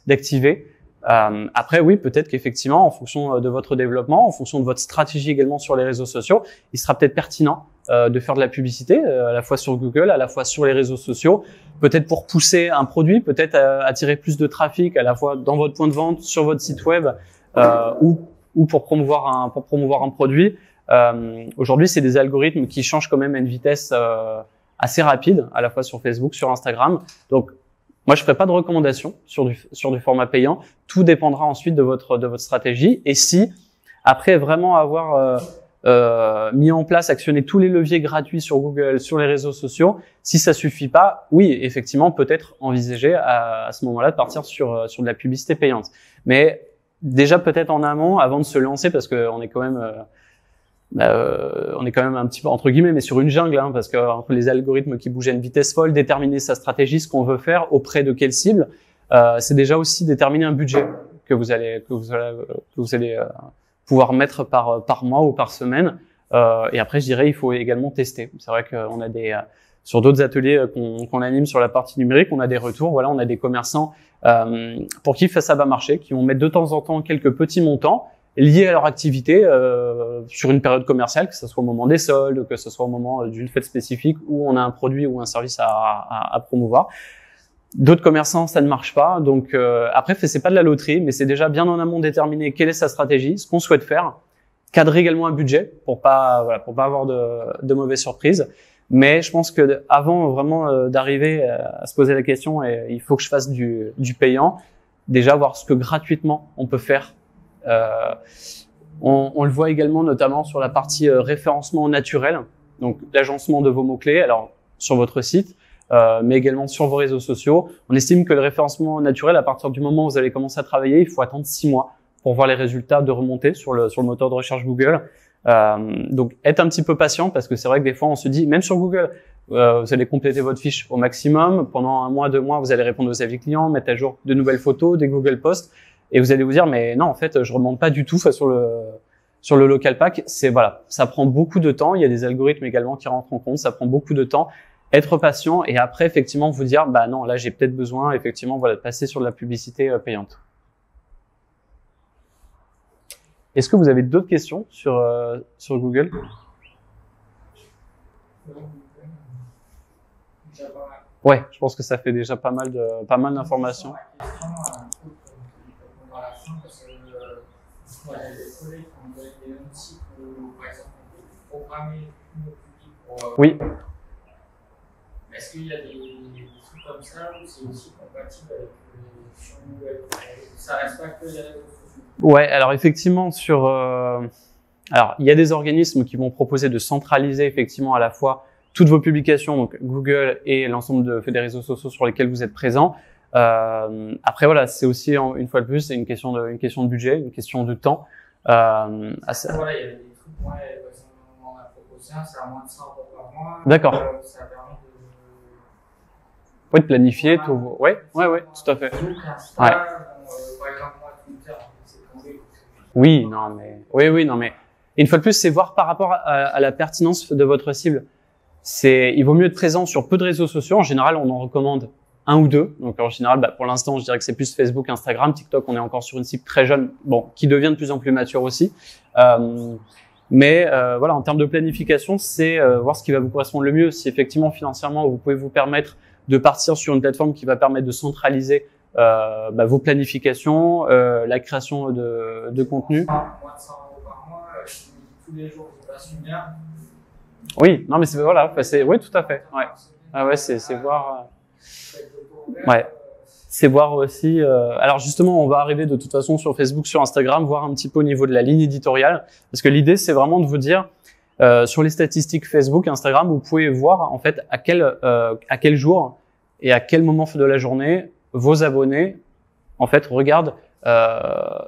d'activer. Après, oui, peut-être qu'effectivement, en fonction de votre développement, en fonction de votre stratégie également sur les réseaux sociaux, il sera peut-être pertinent de faire de la publicité, à la fois sur Google, à la fois sur les réseaux sociaux, peut-être pour pousser un produit, peut-être attirer plus de trafic, à la fois dans votre point de vente, sur votre site web, ou pour promouvoir un produit. Aujourd'hui, c'est des algorithmes qui changent quand même à une vitesse assez rapide, à la fois sur Facebook, sur Instagram. Donc, moi, je ferai pas de recommandation sur du format payant. Tout dépendra ensuite de votre stratégie. Et si, après vraiment avoir mis en place, actionné tous les leviers gratuits sur Google, sur les réseaux sociaux, si ça suffit pas, oui, effectivement, peut-être envisager à ce moment-là de partir sur de la publicité payante. Mais déjà peut-être en amont, avant de se lancer, parce que on est quand même un petit peu entre guillemets, mais sur une jungle, hein, parce que entre les algorithmes qui bougent à une vitesse folle, déterminer sa stratégie, ce qu'on veut faire, auprès de quelle cible, c'est déjà aussi déterminer un budget que vous allez pouvoir mettre par mois ou par semaine. Et après, je dirais, il faut également tester. C'est vrai qu'on a sur d'autres ateliers qu'on anime sur la partie numérique, on a des retours. Voilà, on a des commerçants pour qui ça va marcher, qui vont mettre de temps en temps quelques petits montants liés à leur activité sur une période commerciale, que ce soit au moment des soldes, que ce soit au moment d'une fête spécifique où on a un produit ou un service à promouvoir. D'autres commerçants, ça ne marche pas. Donc après, c'est pas de la loterie, mais c'est déjà bien en amont déterminer quelle est sa stratégie, ce qu'on souhaite faire, cadrer également un budget pour pas avoir de mauvaises surprises. Mais je pense que avant vraiment d'arriver à se poser la question, il faut que je fasse du payant, déjà voir ce que gratuitement on peut faire. On le voit également notamment sur la partie référencement naturel, donc l'agencement de vos mots-clés, alors sur votre site, mais également sur vos réseaux sociaux. On estime que le référencement naturel, à partir du moment où vous allez commencer à travailler, il faut attendre 6 mois pour voir les résultats de remontée sur le moteur de recherche Google. Donc être un petit peu patient, parce que c'est vrai que des fois on se dit, même sur Google, vous allez compléter votre fiche au maximum, pendant 1 mois, 2 mois, vous allez répondre aux avis clients, mettre à jour de nouvelles photos, des Google Posts, et vous allez vous dire, mais non, en fait, je remonte pas du tout sur le local pack. Ça prend beaucoup de temps. Il y a des algorithmes également qui rentrent en compte. Ça prend beaucoup de temps. Être patient et après, effectivement, vous dire, bah non, là, j'ai peut-être besoin, effectivement, de passer sur de la publicité payante. Est-ce que vous avez d'autres questions sur Google? Ouais, je pense que ça fait déjà pas mal d'informations. Parce que il y a des collègues qui ont donné des outils pour, par exemple, programmer nos publics pour. Oui. Est-ce qu'il y a des trucs comme ça ou c'est aussi compatible avec sur Google? Ça reste pas que les réseaux sociaux? Ouais, alors effectivement alors il y a des organismes qui vont proposer de centraliser effectivement à la fois toutes vos publications, donc Google et l'ensemble des réseaux sociaux sur lesquels vous êtes présents. Après voilà, c'est aussi une fois de plus, c'est une question de budget, une question de temps. Voilà, il y a des trucs, ouais, on en a proposé un, c'est à moins de 100 € par mois. D'accord. Ça permet de... Oui, de planifier tout. Ouais, tout à fait. Facebook, Insta, Ouais. par exemple, moi, Twitter, c'est tombé. Oui, non, mais non, mais et une fois de plus, c'est voir par rapport à la pertinence de votre cible. Il vaut mieux être présent sur peu de réseaux sociaux. En général, on en recommande un ou deux. Donc, en général, pour l'instant, je dirais que c'est plus Facebook, Instagram, TikTok. On est encore sur une cible très jeune, bon, qui devient de plus en plus mature aussi. Mais voilà, en termes de planification, c'est voir ce qui va vous correspondre le mieux. Si effectivement, financièrement, vous pouvez vous permettre de partir sur une plateforme qui va permettre de centraliser vos planifications, la création de contenu. Moins de 100 € par mois, tous les jours, je passe une heure. Oui, non, mais c'est voilà, oui, tout à fait. Ouais, ah ouais, c'est voir. Ouais, c'est voir aussi. Alors justement, on va arriver de toute façon sur Facebook, sur Instagram, voir un petit peu au niveau de la ligne éditoriale, parce que l'idée, c'est vraiment de vous dire sur les statistiques Facebook, Instagram, vous pouvez voir en fait à quel jour et à quel moment de la journée vos abonnés en fait regardent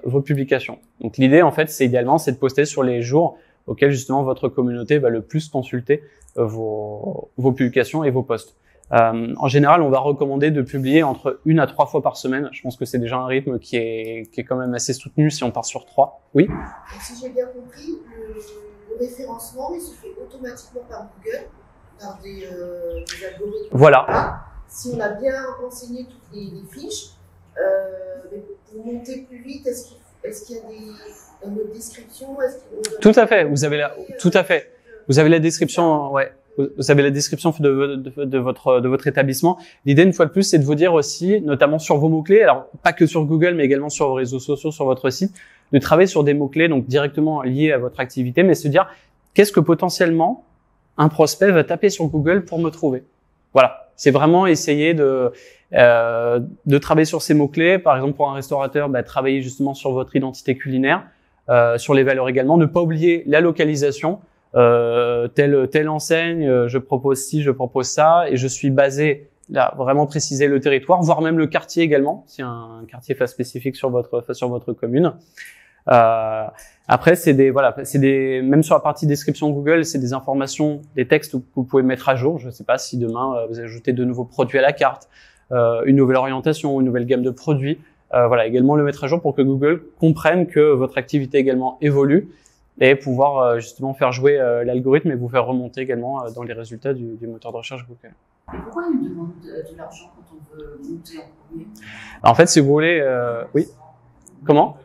vos publications. Donc l'idée en fait, c'est idéalement, c'est de poster sur les jours auxquels justement votre communauté va le plus consulter vos publications et vos posts. En général, on va recommander de publier entre 1 à 3 fois par semaine. Je pense que c'est déjà un rythme qui est quand même assez soutenu si on part sur 3. Oui. Donc, si j'ai bien compris, le référencement il se fait automatiquement par Google, par des algorithmes. Voilà. Si on a bien renseigné toutes les fiches, mais pour monter plus vite, est-ce qu'il y a dans notre description, Tout à fait. Vous avez la description, ouais. Vous avez la description de votre établissement. L'idée, une fois de plus, c'est de vous dire aussi, notamment sur vos mots-clés, alors pas que sur Google, mais également sur vos réseaux sociaux, sur votre site, de travailler sur des mots-clés, donc directement liés à votre activité, mais se dire, qu'est-ce que potentiellement un prospect va taper sur Google pour me trouver? Voilà. C'est vraiment essayer de travailler sur ces mots-clés. Par exemple, pour un restaurateur, travailler justement sur votre identité culinaire, sur les valeurs également. Ne pas oublier la localisation. Telle enseigne, je propose ci, je propose ça, et je suis basé là, vraiment préciser le territoire, voire même le quartier également, s'il y a un quartier spécifique sur votre commune. Après, même sur la partie description Google, c'est des informations, des textes que vous pouvez mettre à jour. Je ne sais pas si demain vous ajoutez de nouveaux produits à la carte, une nouvelle orientation, une nouvelle gamme de produits. Voilà, également le mettre à jour pour que Google comprenne que votre activité également évolue et pouvoir justement faire jouer l'algorithme et vous faire remonter également dans les résultats du moteur de recherche Google. Et pourquoi il nous demande de l'argent quand on veut monter en premier? En fait, si vous voulez, oui. Comment?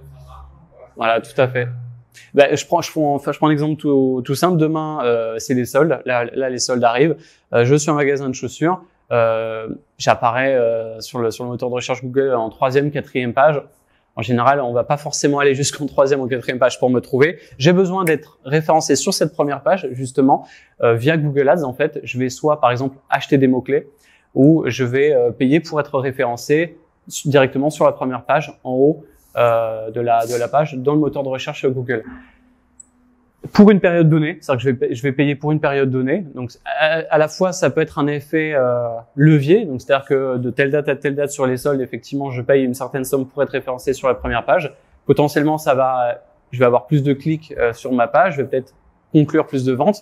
Voilà, tout à fait. Je prends un exemple tout simple. Demain, c'est les soldes. Là, les soldes arrivent. Je suis un magasin de chaussures. J'apparais sur le moteur de recherche Google en 3e, 4e page. En général, on va pas forcément aller jusqu'en 3e ou 4e page pour me trouver. J'ai besoin d'être référencé sur cette première page, justement, via Google Ads. En fait, je vais soit, par exemple, acheter des mots-clés ou je vais payer pour être référencé directement sur la première page, en haut de la page, dans le moteur de recherche Google. Pour une période donnée, c'est-à-dire que je vais payer pour une période donnée. Donc, à la fois, ça peut être un effet levier. Donc, c'est-à-dire que de telle date à telle date sur les soldes, effectivement, je paye une certaine somme pour être référencé sur la première page. Potentiellement, je vais avoir plus de clics sur ma page. Je vais peut-être conclure plus de ventes.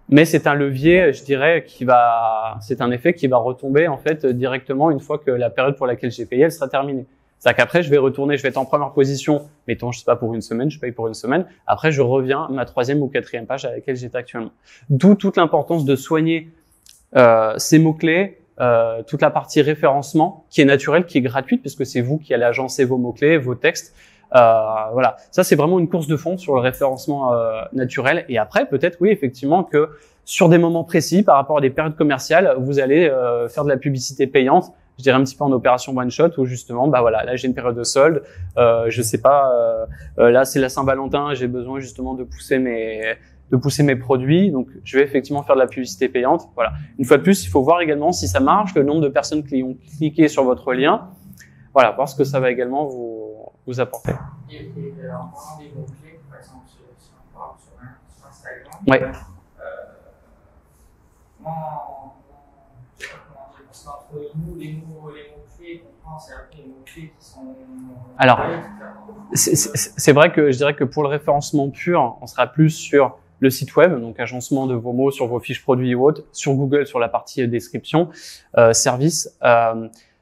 Mais c'est un levier, je dirais, c'est un effet qui va retomber, en fait, directement une fois que la période pour laquelle j'ai payé, elle sera terminée. C'est-à-dire qu'après, je vais être en première position, mettons, je sais pas, pour une semaine, je paye pour une semaine. Après, je reviens à ma 3e ou 4e page à laquelle j'étais actuellement. D'où toute l'importance de soigner ces mots-clés, toute la partie référencement, qui est naturelle, qui est gratuite, puisque c'est vous qui allez agencer vos mots-clés, vos textes. Voilà, ça c'est vraiment une course de fond sur le référencement naturel. Et après, peut-être, oui, effectivement, que sur des moments précis, par rapport à des périodes commerciales, vous allez faire de la publicité payante. Je dirais un petit peu en opération one shot où justement, voilà, là j'ai une période de solde, je sais pas, là c'est la Saint-Valentin, j'ai besoin justement de pousser mes produits, donc je vais effectivement faire de la publicité payante. Voilà. Une fois de plus, il faut voir également si ça marche, le nombre de personnes qui ont cliqué sur votre lien. Voilà, voir ce que ça va également vous apporter. Et en parlant des mots-clés, par exemple, si on parle sur Instagram, ouais. entre nous, les mots-clés qu'on pense et après les mots-clés qui sont... Alors, c'est vrai que je dirais que pour le référencement pur, on sera plus sur le site web, donc agencement de vos mots sur vos fiches produits ou autres, sur Google, sur la partie description, service.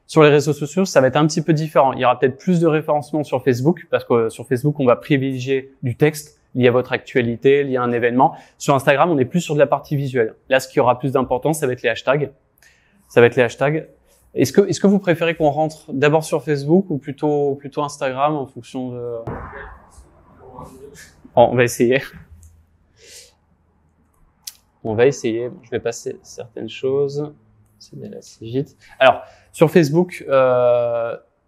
Sur les réseaux sociaux, ça va être un petit peu différent. Il y aura peut-être plus de référencement sur Facebook, parce que sur Facebook, on va privilégier du texte lié à votre actualité, lié à un événement. Sur Instagram, on est plus sur de la partie visuelle. Là, ce qui aura plus d'importance, ça va être les hashtags. Est-ce que vous préférez qu'on rentre d'abord sur Facebook ou plutôt Instagram en fonction de... Bon, on va essayer. Je vais passer certaines choses. C'est d'aller assez vite. Alors, sur Facebook,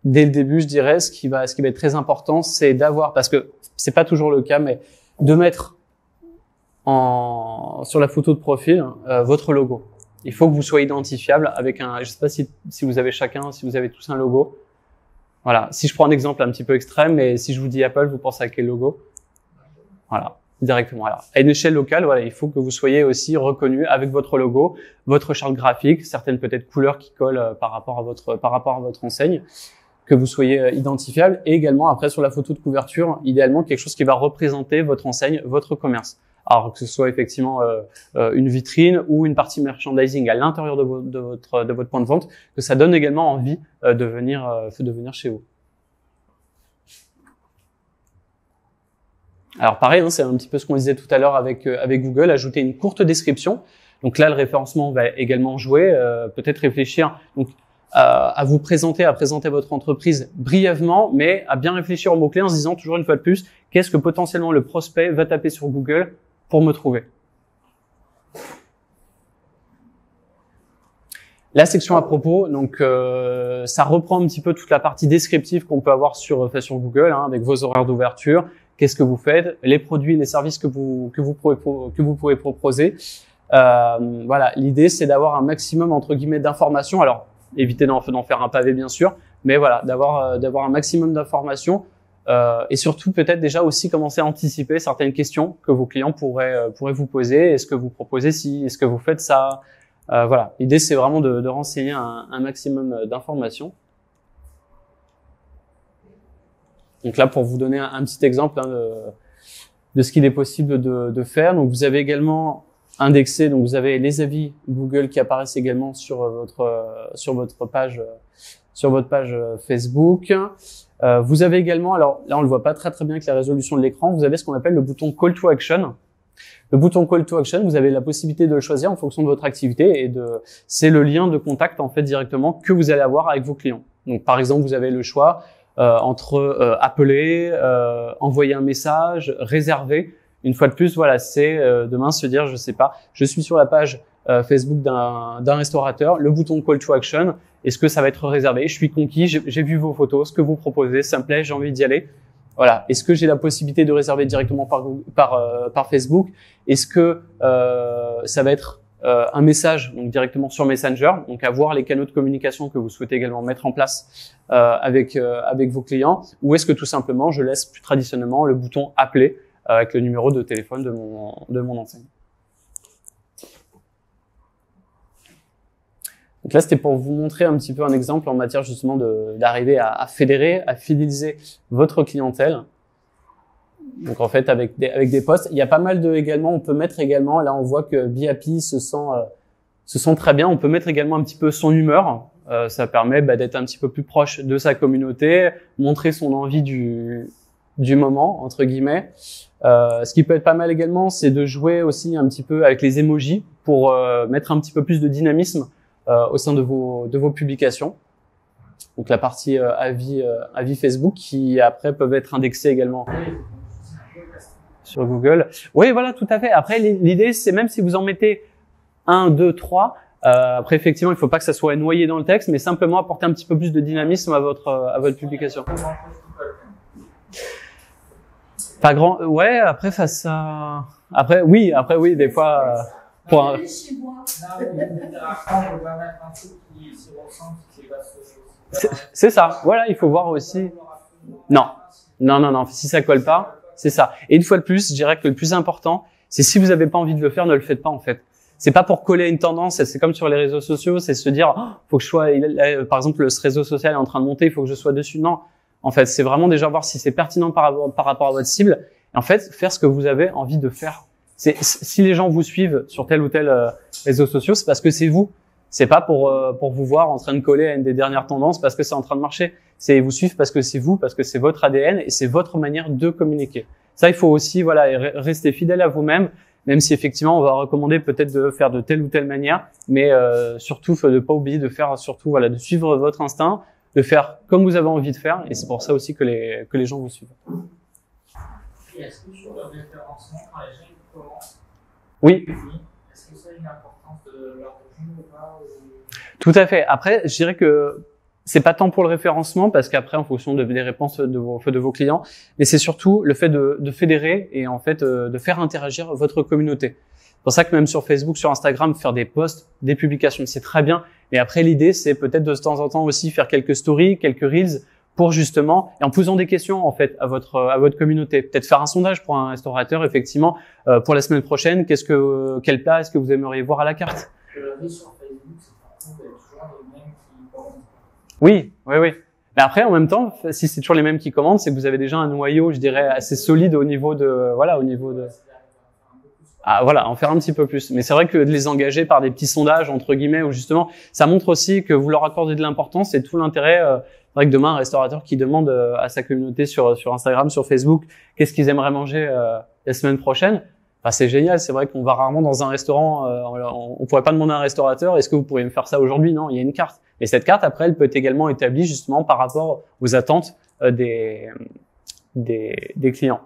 dès le début, je dirais, ce qui va être très important, c'est d'avoir, parce que c'est pas toujours le cas, mais de mettre sur la photo de profil votre logo. Il faut que vous soyez identifiable avec un, je sais pas si vous avez tous un logo. Voilà. Si je prends un exemple un petit peu extrême, mais si je vous dis Apple, vous pensez à quel logo? Voilà. Directement. Alors, à une échelle locale, voilà, il faut que vous soyez aussi reconnu avec votre logo, votre charte graphique, certaines peut-être couleurs qui collent par rapport à votre enseigne, que vous soyez identifiable, et également après sur la photo de couverture, idéalement quelque chose qui va représenter votre enseigne, votre commerce. Alors que ce soit effectivement une vitrine ou une partie merchandising à l'intérieur de votre point de vente, que ça donne également envie de venir chez vous. Alors pareil, hein, c'est un petit peu ce qu'on disait tout à l'heure avec Google, ajouter une courte description. Donc là, le référencement va également jouer. Peut-être réfléchir donc à vous présenter, à présenter votre entreprise brièvement, mais à bien réfléchir aux mots-clés en se disant toujours une fois de plus, qu'est-ce que potentiellement le prospect va taper sur Google pour me trouver. La section à propos, donc ça reprend un petit peu toute la partie descriptive qu'on peut avoir sur Google, hein, avec vos horaires d'ouverture. Qu'est-ce que vous faites, les produits, les services que vous pouvez proposer. Voilà, l'idée c'est d'avoir un maximum entre guillemets d'informations. Alors, évitez d'en faire un pavé bien sûr, mais voilà, d'avoir un maximum d'informations et surtout peut-être déjà aussi commencer à anticiper certaines questions que vos clients pourraient vous poser. Est-ce que vous proposez ci, est-ce que vous faites ça? Voilà, l'idée c'est vraiment de renseigner un maximum d'informations. Donc là, pour vous donner un petit exemple hein, de ce qu'il est possible de faire. Donc vous avez également indexé, donc vous avez les avis Google qui apparaissent également sur votre page Facebook. Vous avez également, alors là on le voit pas très bien avec la résolution de l'écran, vous avez ce qu'on appelle le bouton Call to Action. Le bouton Call to Action, vous avez la possibilité de le choisir en fonction de votre activité et c'est le lien de contact en fait directement que vous allez avoir avec vos clients. Donc par exemple, vous avez le choix entre appeler, envoyer un message, réserver. Une fois de plus, voilà, c'est demain se dire, je sais pas, je suis sur la page Facebook d'un restaurateur, le bouton Call to Action, est-ce que ça va être réservé? Je suis conquis, j'ai vu vos photos, ce que vous proposez, ça me plaît, j'ai envie d'y aller. Voilà. Est-ce que j'ai la possibilité de réserver directement par Facebook? Est-ce que ça va être un message donc directement sur Messenger, donc à voir les canaux de communication que vous souhaitez également mettre en place avec vos clients, ou est-ce que tout simplement je laisse plus traditionnellement le bouton appeler avec le numéro de téléphone de mon enseigne. Donc là, c'était pour vous montrer un petit peu un exemple en matière justement d'arriver à fédérer, à fidéliser votre clientèle. Donc en fait, avec des posts, il y a pas mal également, on peut mettre également, là on voit que BeHappy se sent très bien, on peut mettre également un petit peu son humeur. Ça permet d'être un petit peu plus proche de sa communauté, montrer son envie du moment, entre guillemets. Ce qui peut être pas mal également, c'est de jouer aussi un petit peu avec les emojis pour mettre un petit peu plus de dynamisme au sein de vos publications. Donc la partie avis Facebook qui après peuvent être indexés également sur Google. Oui, voilà, tout à fait. Après, l'idée, c'est même si vous en mettez 1, 2, 3, après, effectivement, il ne faut pas que ça soit noyé dans le texte, mais simplement apporter un petit peu plus de dynamisme à votre publication. Pas grand, ouais, après, face à, après, oui, des fois, c'est ça. Voilà, il faut voir aussi. Non, si ça colle pas, c'est ça. Et une fois de plus, je dirais que le plus important, c'est si vous n'avez pas envie de le faire, ne le faites pas, en fait. c'est pas pour coller une tendance. C'est comme sur les réseaux sociaux, c'est se dire, oh, faut que je sois, par exemple, ce réseau social est en train de monter, il faut que je sois dessus. Non, en fait, c'est vraiment déjà voir si c'est pertinent par rapport à votre cible. Et en fait, faire ce que vous avez envie de faire. Si les gens vous suivent sur tel ou tel réseau social, c'est parce que c'est vous. C'est pas pour vous voir en train de coller à une des dernières tendances parce que c'est en train de marcher. C'est vous suivre parce que c'est vous, parce que c'est votre ADN et c'est votre manière de communiquer. Ça, il faut aussi, voilà, rester fidèle à vous-même, même si effectivement on va recommander peut-être de faire de telle ou telle manière, mais surtout de pas oublier de faire, surtout voilà, de suivre votre instinct, de faire comme vous avez envie de faire, et c'est pour ça aussi que les gens vous suivent. Et est-ce que sur le référencement, quand les gens commencent, oui. Est-ce que ça a une importance de leur revenu ou pas? Tout à fait. Après, je dirais que c'est pas tant pour le référencement, parce qu'après, en fonction des réponses de vos clients, mais c'est surtout le fait de fédérer et en fait de faire interagir votre communauté. C'est pour ça que même sur Facebook, sur Instagram, faire des posts, des publications, c'est très bien. Mais après, l'idée, c'est peut-être de temps en temps aussi faire quelques stories, quelques reels, pour justement, et en posant des questions en fait à votre communauté. Peut-être faire un sondage pour un restaurateur, effectivement, pour la semaine prochaine. Quel plat est-ce que vous aimeriez voir à la carte? Sur Facebook, c'est toujours les mêmes qui commentent. Oui. Mais après, en même temps, si c'est toujours les mêmes qui commandent, c'est que vous avez déjà un noyau, je dirais, assez solide au niveau de, ah, voilà, en faire un petit peu plus. Mais c'est vrai que de les engager par des petits sondages, entre guillemets, où justement, ça montre aussi que vous leur accordez de l'importance et tout l'intérêt. C'est vrai que demain, un restaurateur qui demande à sa communauté sur Instagram, sur Facebook, qu'est-ce qu'ils aimeraient manger la semaine prochaine, bah, c'est génial. C'est vrai qu'on va rarement dans un restaurant, on pourrait pas demander à un restaurateur, est-ce que vous pourriez me faire ça aujourd'hui? Non, il y a une carte. Et cette carte, après, elle peut être également établie justement par rapport aux attentes des clients.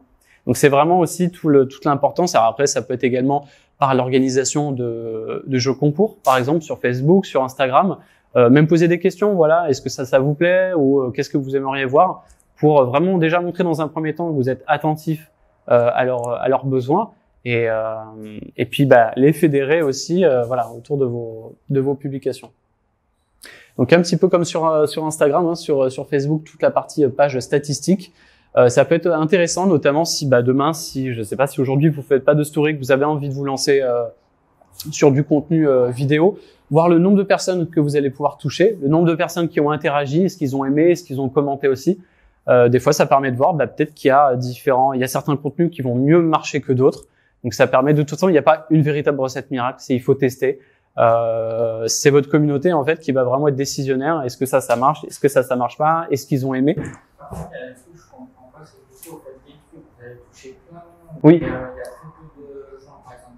Donc c'est vraiment aussi toute l'importance. Alors après, ça peut être également par l'organisation de jeux concours, par exemple sur Facebook, sur Instagram. Même poser des questions, voilà, est-ce que ça vous plaît ou qu'est-ce que vous aimeriez voir, pour vraiment déjà montrer dans un premier temps que vous êtes attentif à leurs besoins et puis bah les fédérer aussi voilà autour de vos publications. Donc un petit peu comme sur Instagram, hein, sur Facebook, toute la partie page statistique. Ça peut être intéressant, notamment si demain, je sais pas si aujourd'hui vous faites pas de story, que vous avez envie de vous lancer sur du contenu vidéo, voir le nombre de personnes que vous allez pouvoir toucher, le nombre de personnes qui ont interagi, est-ce qu'ils ont aimé, est-ce qu'ils ont commenté aussi. Des fois, ça permet de voir peut-être qu'il y a certains contenus qui vont mieux marcher que d'autres. Donc ça permet de toute façon, il n'y a pas une véritable recette miracle, il faut tester. C'est votre communauté en fait qui va vraiment être décisionnaire. Est-ce que ça marche? Est-ce que ça marche pas? Est-ce qu'ils ont aimé? Par contre, il y a un truc que je comprends pas, c'est que vous faites des trucs, vous avez touché plein. Oui. Il y a très peu de gens, par exemple,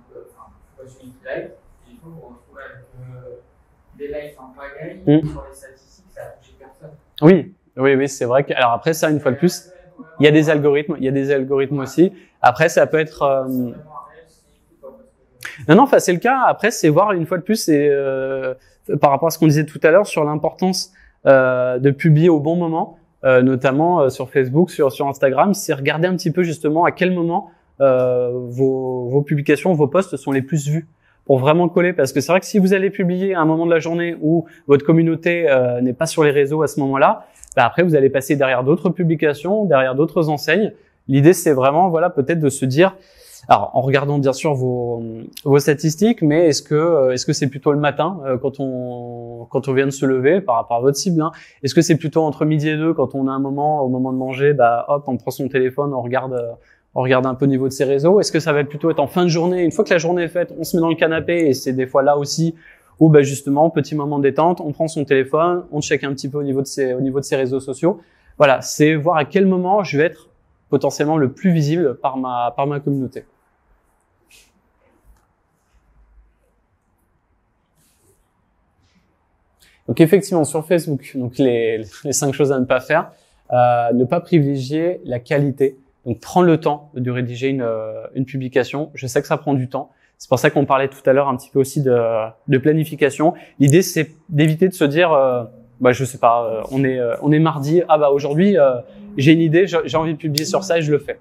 sur une live, et vous vous retrouvez avec des lives en pagaille, sur les statistiques, ça a touché personne. Oui, c'est vrai que, alors après ça, une fois de plus, il y a des algorithmes aussi. Après, ça peut être, non, enfin, c'est le cas. Après, c'est voir une fois de plus, c'est, par rapport à ce qu'on disait tout à l'heure sur l'importance, de publier au bon moment. Notamment sur Facebook, sur Instagram, c'est regarder un petit peu justement à quel moment vos publications, vos posts sont les plus vus pour vraiment coller. Parce que c'est vrai que si vous allez publier à un moment de la journée où votre communauté n'est pas sur les réseaux à ce moment-là, après vous allez passer derrière d'autres publications, derrière d'autres enseignes. L'idée c'est vraiment peut-être de se dire, alors en regardant bien sûr vos statistiques, mais est-ce que c'est plutôt le matin quand on vient de se lever par rapport à votre cible, hein? Est-ce que c'est plutôt entre midi et 2 quand on a au moment de manger, hop, on prend son téléphone, on regarde un peu au niveau de ses réseaux? Est-ce que ça va plutôt être en fin de journée, une fois que la journée est faite, on se met dans le canapé, et c'est des fois là aussi où justement petit moment de détente, on prend son téléphone, on check un petit peu au niveau de ses réseaux sociaux. Voilà, c'est voir à quel moment je vais être potentiellement le plus visible par ma communauté. Donc effectivement sur Facebook, donc les 5 choses à ne pas faire, ne pas privilégier la qualité. Donc prendre le temps de rédiger une publication. Je sais que ça prend du temps. C'est pour ça qu'on parlait tout à l'heure un petit peu aussi de planification. L'idée c'est d'éviter de se dire je sais pas, on est mardi, aujourd'hui j'ai une idée, j'ai envie de publier sur ça et je le fais.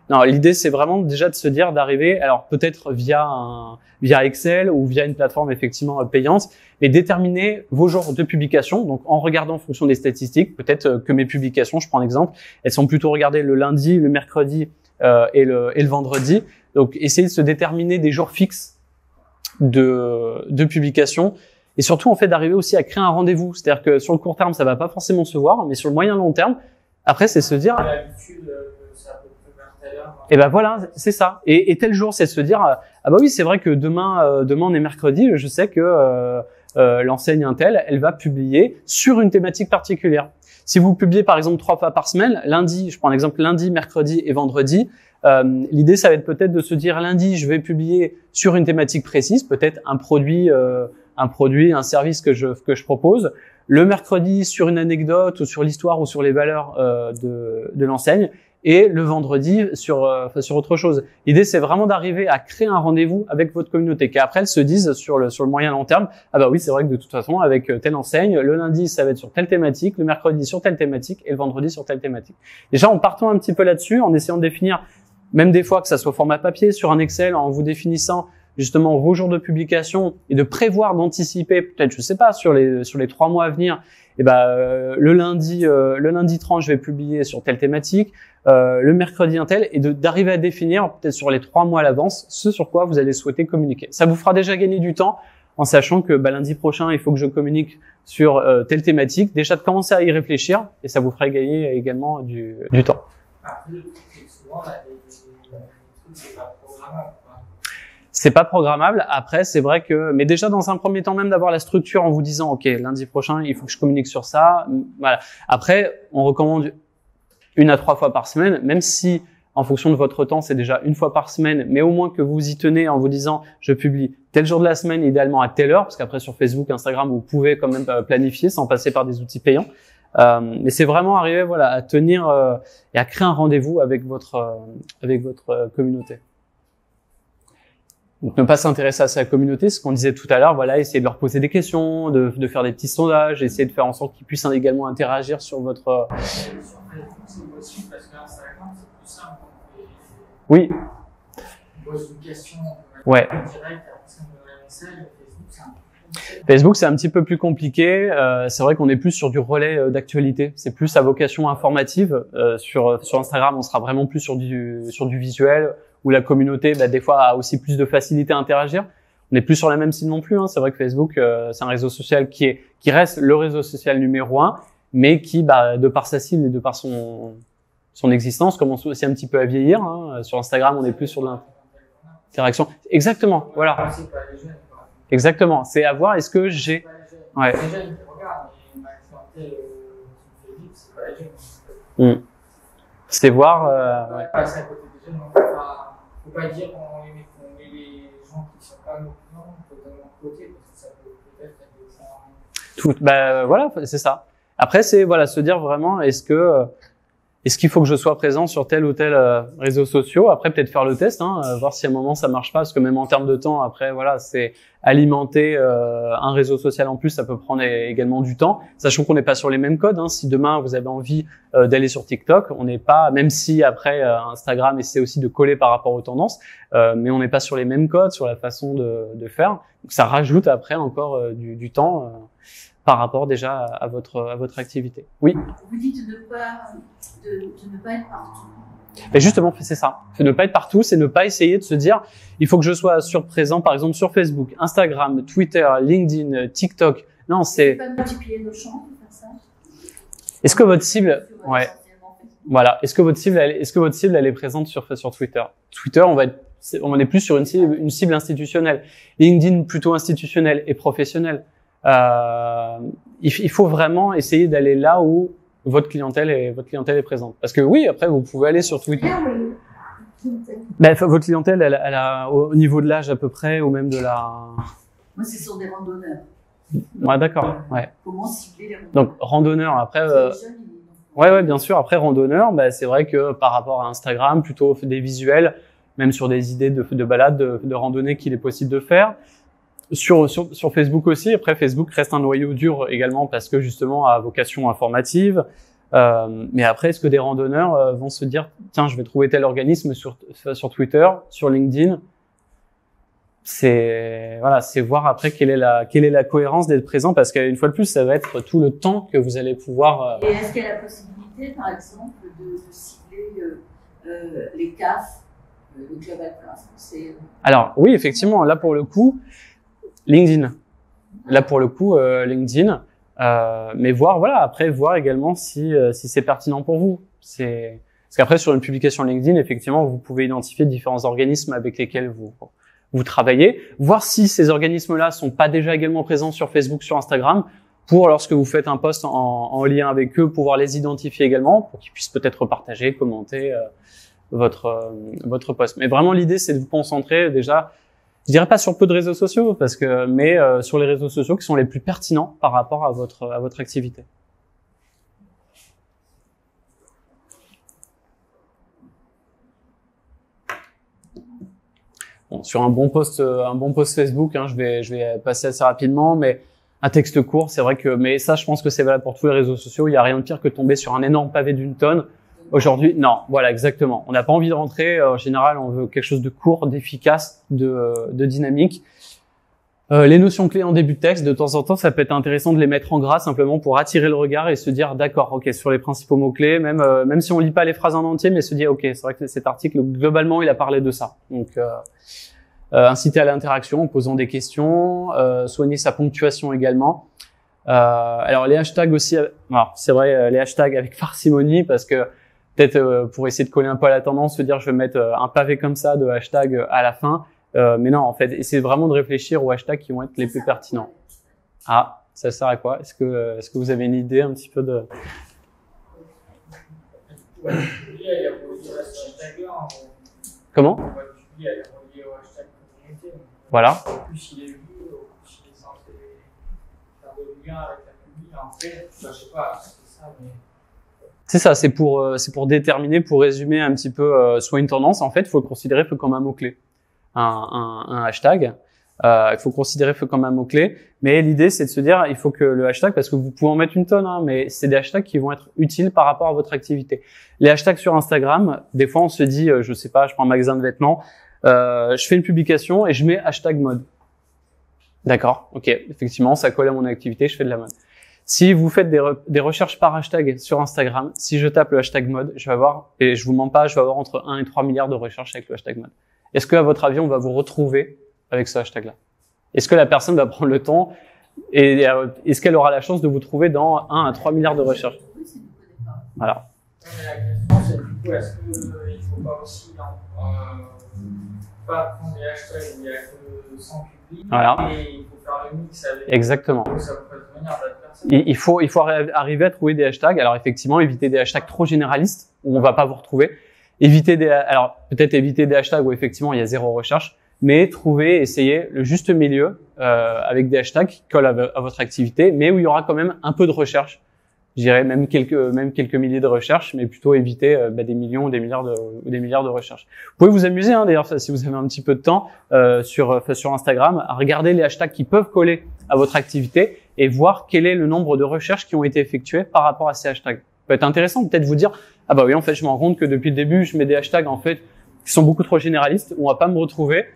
Non, l'idée c'est vraiment déjà de se dire d'arriver, alors peut-être via Excel ou via une plateforme effectivement payante, mais déterminer vos jours de publication. Donc en regardant en fonction des statistiques, peut-être que mes publications, je prends l'exemple, elles sont plutôt regardées le lundi, le mercredi et le vendredi. Donc essayez de se déterminer des jours fixes de publication. Et surtout, en fait, d'arriver aussi à créer un rendez-vous. C'est-à-dire que sur le court terme, ça va pas forcément se voir, mais sur le moyen long terme, après, c'est se dire. L'habitude, ça peut faire tout à l'heure. Et ben voilà, c'est ça. Et tel jour, c'est de se dire, ah bah oui, c'est vrai que demain on est mercredi, je sais que l'enseigne Intel, elle va publier sur une thématique particulière. Si vous publiez par exemple 3 fois par semaine, lundi, je prends l'exemple lundi, mercredi et vendredi, l'idée ça va être peut-être de se dire lundi, je vais publier sur une thématique précise, peut-être un produit, un service que je propose. Le mercredi sur une anecdote ou sur l'histoire ou sur les valeurs de l'enseigne. Et le vendredi sur autre chose. L'idée, c'est vraiment d'arriver à créer un rendez-vous avec votre communauté, qu'après, elles se disent sur le moyen long terme, ah bah oui, c'est vrai que de toute façon, avec telle enseigne, le lundi, ça va être sur telle thématique, le mercredi sur telle thématique et le vendredi sur telle thématique. Déjà, en partant un petit peu là-dessus, en essayant de définir, même des fois que ça soit format papier, sur un Excel, en vous définissant justement vos jours de publication et de prévoir, d'anticiper, peut-être, je sais pas, sur les 3 mois à venir, et le lundi 30, je vais publier sur telle thématique, le mercredi un tel, et d'arriver à définir peut-être sur les 3 mois à l'avance ce sur quoi vous allez souhaiter communiquer. Ça vous fera déjà gagner du temps en sachant que lundi prochain, il faut que je communique sur telle thématique. Déjà de commencer à y réfléchir et ça vous fera gagner également du temps. Après, le truc, c'est que souvent, les trucs, c'est pas programmable. C'est pas programmable. Après, c'est vrai que, mais déjà dans un premier temps même d'avoir la structure en vous disant, ok, lundi prochain, il faut que je communique sur ça. Voilà. Après, on recommande 1 à 3 fois par semaine, même si en fonction de votre temps, c'est déjà 1 fois par semaine, mais au moins que vous y tenez en vous disant, je publie tel jour de la semaine, idéalement à telle heure, parce qu'après sur Facebook, Instagram, vous pouvez quand même planifier sans passer par des outils payants. Mais c'est vraiment arriver, voilà, à tenir et à créer un rendez-vous avec votre communauté. Donc, ne pas s'intéresser à sa communauté, ce qu'on disait tout à l'heure, voilà, essayer de leur poser des questions, de faire des petits sondages, essayer de faire en sorte qu'ils puissent également interagir sur votre. Sur Facebook, c'est possible parce qu'Instagram, c'est plus simple. Oui. On pose une question Ouais. direct, après ça me donne un message. Facebook, c'est un petit peu plus compliqué. C'est vrai qu'on est plus sur du relais d'actualité. C'est plus à vocation informative. Sur Instagram, on sera vraiment plus sur du visuel, où la communauté, des fois, a aussi plus de facilité à interagir. On n'est plus sur la même cible non plus. Hein. C'est vrai que Facebook, c'est un réseau social qui reste le réseau social numéro 1, mais qui, de par sa cible et de par son existence, commence aussi un petit peu à vieillir. Hein. Sur Instagram, on est plus sur de l'interaction. Exactement. Voilà. Exactement. C'est à voir. Est-ce que j'ai. Ouais. Les jeunes qui regardent, mais ma clientèle sur Facebook, c'est pas les jeunes. C'est voir. Ouais. Passer à côté des jeunes, faut pas dire qu'on met les gens qui sont pas nos clients totalement de côté, parce que ça peut peut-être être des gens. Voilà, c'est ça. Après, c'est voilà, se dire vraiment, est-ce qu'il faut que je sois présent sur tel ou tel réseau social. Après, peut-être faire le test, voir si à un moment ça marche pas, parce que même en termes de temps, après, voilà, c'est alimenter un réseau social en plus, ça peut prendre également du temps. Sachant qu'on n'est pas sur les mêmes codes. Si demain vous avez envie d'aller sur TikTok, on n'est pas, même si après Instagram essaie aussi de coller par rapport aux tendances, mais on n'est pas sur les mêmes codes, sur la façon de faire. Donc ça rajoute après encore du temps. Par rapport déjà à votre activité. Oui. Vous dites de ne pas être partout. Mais justement, c'est ça. Ne pas être partout, c'est ne pas essayer de se dire, il faut que je sois présent, par exemple, sur Facebook, Instagram, Twitter, LinkedIn, TikTok. Non, c'est. Pas multiplier nos champs, faire ça. Est-ce que votre cible, ouais. Voilà. Est-ce que votre cible, elle est présente sur Twitter? Twitter, on est plus sur une cible institutionnelle. LinkedIn, plutôt institutionnelle et professionnelle. Il faut vraiment essayer d'aller là où votre clientèle est présente. Parce que oui, après vous pouvez aller sur Twitter. Votre clientèle, elle a au niveau de l'âge à peu près, ou même de la. Moi, c'est sur des randonneurs. Ouais, d'accord. Ouais. Comment cibler les randonneurs? Donc randonneur. Après. Ouais, bien sûr. Après randonneur, c'est vrai que par rapport à Instagram, plutôt des visuels, même sur des idées de balade, de randonnée qu'il est possible de faire. Sur Facebook aussi. Après, Facebook reste un noyau dur également parce que justement à vocation informative. Mais après, est-ce que des randonneurs vont se dire, tiens, je vais trouver tel organisme sur Twitter, sur LinkedIn? C'est voir après quelle est la cohérence d'être présent, parce qu'une fois de plus, ça va être tout le temps que vous allez pouvoir. Et est-ce qu'il y a la possibilité, par exemple, de cibler les CAF le club alpin, c'est... Alors oui, effectivement, là pour le coup, LinkedIn. Là pour le coup, LinkedIn. Mais après voir également si c'est pertinent pour vous. Parce qu'après sur une publication LinkedIn, effectivement, vous pouvez identifier différents organismes avec lesquels vous travaillez, voir si ces organismes-là sont pas déjà également présents sur Facebook, sur Instagram, pour lorsque vous faites un post en lien avec eux, pouvoir les identifier également, pour qu'ils puissent peut-être partager, commenter votre post. Mais vraiment l'idée c'est de vous concentrer déjà, je dirais pas sur peu de réseaux sociaux, mais sur les réseaux sociaux qui sont les plus pertinents par rapport à votre activité. Bon, sur un bon post Facebook, je vais passer assez rapidement, mais un texte court, c'est vrai mais ça, je pense que c'est valable pour tous les réseaux sociaux. Il y a rien de pire que de tomber sur un énorme pavé d'une tonne. Aujourd'hui, non, voilà, exactement. On n'a pas envie de rentrer. En général, on veut quelque chose de court, d'efficace, de dynamique. Les notions clés en début de texte, de temps en temps, ça peut être intéressant de les mettre en gras simplement pour attirer le regard et se dire, d'accord, ok, sur les principaux mots-clés, même si on lit pas les phrases en entier, mais se dire, ok, c'est vrai que cet article, globalement, il a parlé de ça. Donc, inciter à l'interaction en posant des questions, soigner sa ponctuation également. Alors, les hashtags aussi, c'est vrai, les hashtags avec parcimonie, parce que peut-être pour essayer de coller un peu à la tendance, se dire, je vais mettre un pavé comme ça de hashtags à la fin. Mais non, en fait, essayez vraiment de réfléchir aux hashtags qui vont être les plus pertinents. Ah, ça sert à quoi? Est-ce que vous avez une idée un petit peu de... Comment? Voilà. En plus, il est vu, il est censé faire de lien avec la public. En fait, je sais pas, c'est ça, mais... C'est ça, c'est pour déterminer, pour résumer un petit peu soit une tendance. En fait, il faut le considérer comme un mot-clé. Un hashtag, il faut considérer comme un mot-clé, mais l'idée c'est de se dire il faut que le hashtag, parce que vous pouvez en mettre une tonne, mais c'est des hashtags qui vont être utiles par rapport à votre activité. Les hashtags sur Instagram, des fois on se dit, je sais pas, je prends un magasin de vêtements, je fais une publication et je mets hashtag mode. D'accord, ok, effectivement ça colle à mon activité, je fais de la mode. Si vous faites des recherches par hashtag sur Instagram, si je tape le hashtag mode, je vais avoir, et je vous mens pas, je vais avoir entre 1 et 3 milliards de recherches avec le hashtag mode. Est-ce que, à votre avis, on va vous retrouver avec ce hashtag-là? Est-ce que la personne va prendre le temps et est-ce qu'elle aura la chance de vous trouver dans 1 à 3 milliards de recherches? Voilà. Mais la question, c'est du coup, est-ce qu'il ne faut pas aussi pas prendre des hashtags où il n'y a que 100 publics, voilà. Et il faut faire le mix avec... Exactement. Ça peut venir d'autres personnes. Il faut arriver à trouver des hashtags. Alors effectivement, éviter des hashtags trop généralistes où on va pas vous retrouver. Alors peut-être éviter des hashtags où effectivement il y a zéro recherche, mais essayer le juste milieu avec des hashtags qui collent à votre activité, mais où il y aura quand même un peu de recherche. Je dirais même quelques milliers de recherches, mais plutôt éviter des millions ou des milliards de recherches. Vous pouvez vous amuser d'ailleurs si vous avez un petit peu de temps sur Instagram à regarder les hashtags qui peuvent coller à votre activité et voir quel est le nombre de recherches qui ont été effectuées par rapport à ces hashtags. Ça peut être intéressant peut-être vous dire ah bah oui, en fait, je me rends compte que depuis le début, je mets des hashtags en fait qui sont beaucoup trop généralistes, on va pas me retrouver.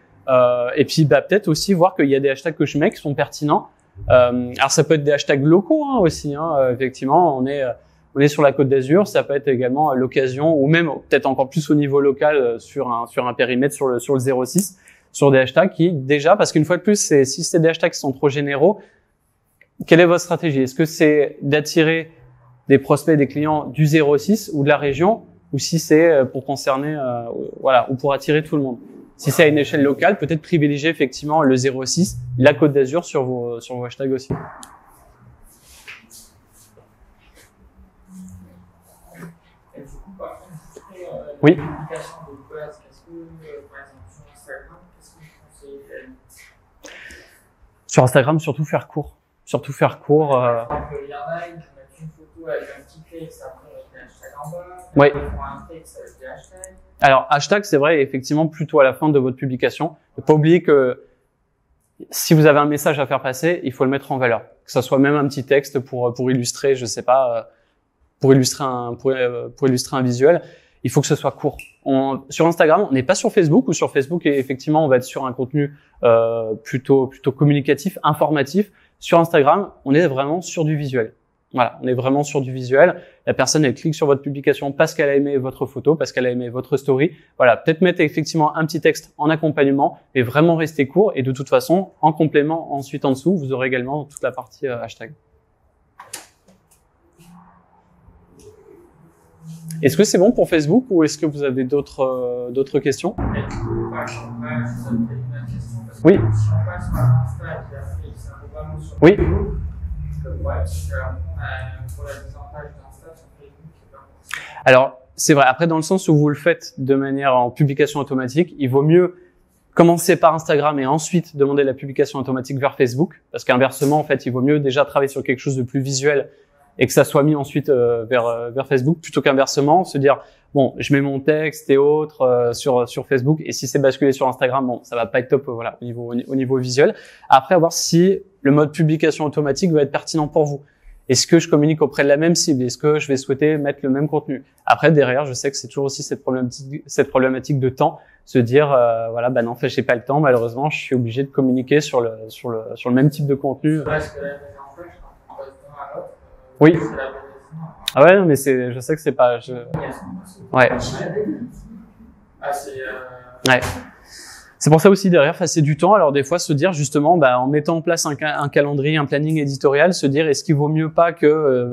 Et puis peut-être aussi voir qu'il y a des hashtags que je mets qui sont pertinents. Alors ça peut être des hashtags locaux aussi. Effectivement, on est sur la Côte d'Azur. Ça peut être également l'occasion, ou même peut-être encore plus au niveau local sur un périmètre sur le 06, sur des hashtags qui déjà, parce qu'une fois de plus, si c'est des hashtags qui sont trop généraux, quelle est votre stratégie? Est-ce que c'est d'attirer des prospects, des clients du 06 ou de la région, ou si c'est pour concerner, ou pour attirer tout le monde. Si c'est à une échelle locale, peut-être privilégier effectivement le 06, la Côte d'Azur sur vos hashtags aussi. Et du coup, par contre, oui. La publication de base, est-ce que, par exemple, sur Instagram, qu'est-ce que vous conseillez? Sur Instagram, surtout faire court. Par exemple, il y en a, ils mettent une photo avec un petit texte, après avec des hashtags en bas. Oui. Ils font un texte avec des hashtags. Alors, hashtag, c'est vrai, effectivement, plutôt à la fin de votre publication. Ne pas oublier que si vous avez un message à faire passer, il faut le mettre en valeur. Que ça soit même un petit texte pour illustrer, je sais pas, pour illustrer un visuel. Il faut que ce soit court. Sur Instagram, on n'est pas sur Facebook, ou sur Facebook, et effectivement, on va être sur un contenu plutôt communicatif, informatif. Sur Instagram, on est vraiment sur du visuel. Voilà, on est vraiment sur du visuel. La personne, elle clique sur votre publication parce qu'elle a aimé votre photo, parce qu'elle a aimé votre story. Voilà, peut-être mettre effectivement un petit texte en accompagnement, mais vraiment rester court. Et de toute façon, en complément, ensuite en dessous, vous aurez également toute la partie hashtag. Est-ce que c'est bon pour Facebook ou est-ce que vous avez d'autres questions? Oui. Si on passe par Insta et puis après, ça vaut vraiment sur Oui. Facebook, le problème, c'est que pour la mise en page d'Insta sur Facebook, c'est pas forcément. Alors, c'est vrai. Après, dans le sens où vous le faites de manière en publication automatique, il vaut mieux commencer par Instagram et ensuite demander la publication automatique vers Facebook. Parce qu'inversement, en fait, il vaut mieux déjà travailler sur quelque chose de plus visuel et que ça soit mis ensuite vers Facebook, plutôt qu'inversement, se dire bon, je mets mon texte et autres sur Facebook, et si c'est basculé sur Instagram, bon, ça va pas être top, voilà, au niveau visuel. Après, à voir si le mode publication automatique va être pertinent pour vous. Est-ce que je communique auprès de la même cible? Est-ce que je vais souhaiter mettre le même contenu? Après, derrière, je sais que c'est toujours aussi cette problématique de temps, se dire voilà, bah non, en fait, j'ai pas le temps, malheureusement, je suis obligé de communiquer sur le même type de contenu. Parce que la mise en page, quand on passe d'un à l'autre, Oui. c'est la bonne. Ah ouais, non, mais je sais que c'est pas, ouais. Ah, c'est Ouais. C'est pour ça aussi derrière, c'est du temps. Alors des fois, se dire justement, bah, en mettant en place un calendrier, un planning éditorial, se dire est-ce qu'il vaut mieux pas que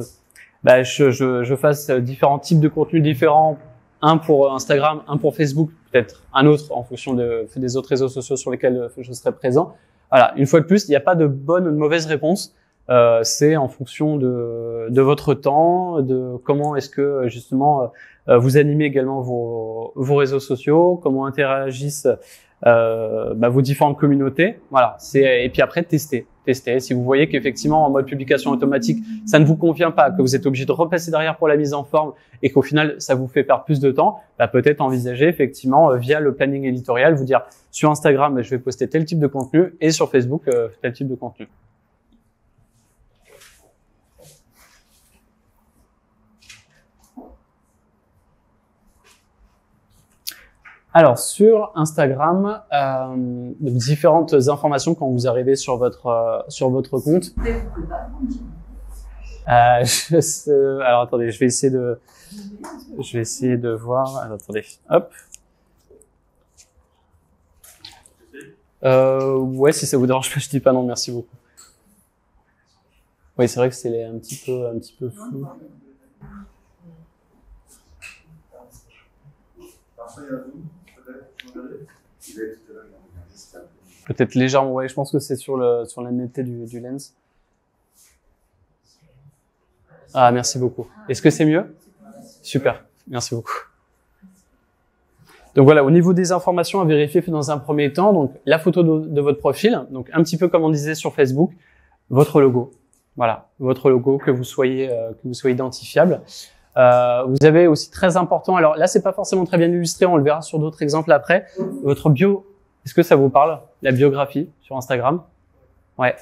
bah, je fasse différents types de contenus différents, un pour Instagram, un pour Facebook, peut-être un autre en fonction des autres réseaux sociaux sur lesquels je serai présent. Voilà. Une fois de plus, il n'y a pas de bonne ou de mauvaise réponse. C'est en fonction de votre temps, de comment est-ce que justement vous animez également vos réseaux sociaux, comment interagissent vos différentes communautés. Voilà. Et puis après tester. Si vous voyez qu'effectivement en mode publication automatique ça ne vous convient pas, que vous êtes obligé de repasser derrière pour la mise en forme et qu'au final ça vous fait perdre plus de temps, bah, peut-être envisager effectivement via le planning éditorial vous dire sur Instagram je vais poster tel type de contenu et sur Facebook tel type de contenu. Alors sur Instagram, différentes informations quand vous arrivez sur votre compte. Alors attendez, je vais essayer de voir. Alors, attendez, hop. Ouais, si ça vous dérange pas, je dis pas non, merci beaucoup. Oui, c'est vrai que c'est un petit peu flou. Peut-être légèrement, ouais, je pense que c'est sur la netteté du lens. Ah, merci beaucoup. Est-ce que c'est mieux? Super, merci beaucoup. Donc voilà, au niveau des informations à vérifier dans un premier temps, donc la photo de votre profil, donc un petit peu comme on disait sur Facebook, votre logo. Voilà, votre logo, que vous soyez identifiable. Vous avez aussi très important, alors là c'est pas forcément très bien illustré, on le verra sur d'autres exemples après, votre bio, est-ce que ça vous parle? La biographie sur Instagram? Ouais.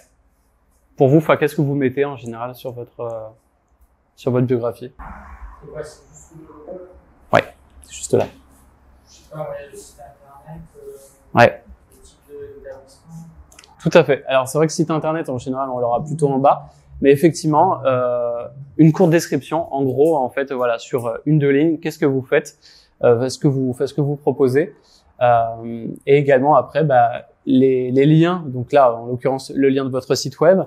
Pour vous, qu'est-ce que vous mettez en général sur votre biographie? Ouais, c'est juste là. Je sais pas, le site internet, ouais. le type d'établissement. Tout à fait. Alors c'est vrai que site internet en général on l'aura plutôt en bas. Mais effectivement, une courte description, en gros, en fait, voilà, sur une, deux lignes, qu'est-ce que vous faites, ce que vous proposez, et également après, bah, les liens. Donc là, en l'occurrence, le lien de votre site web.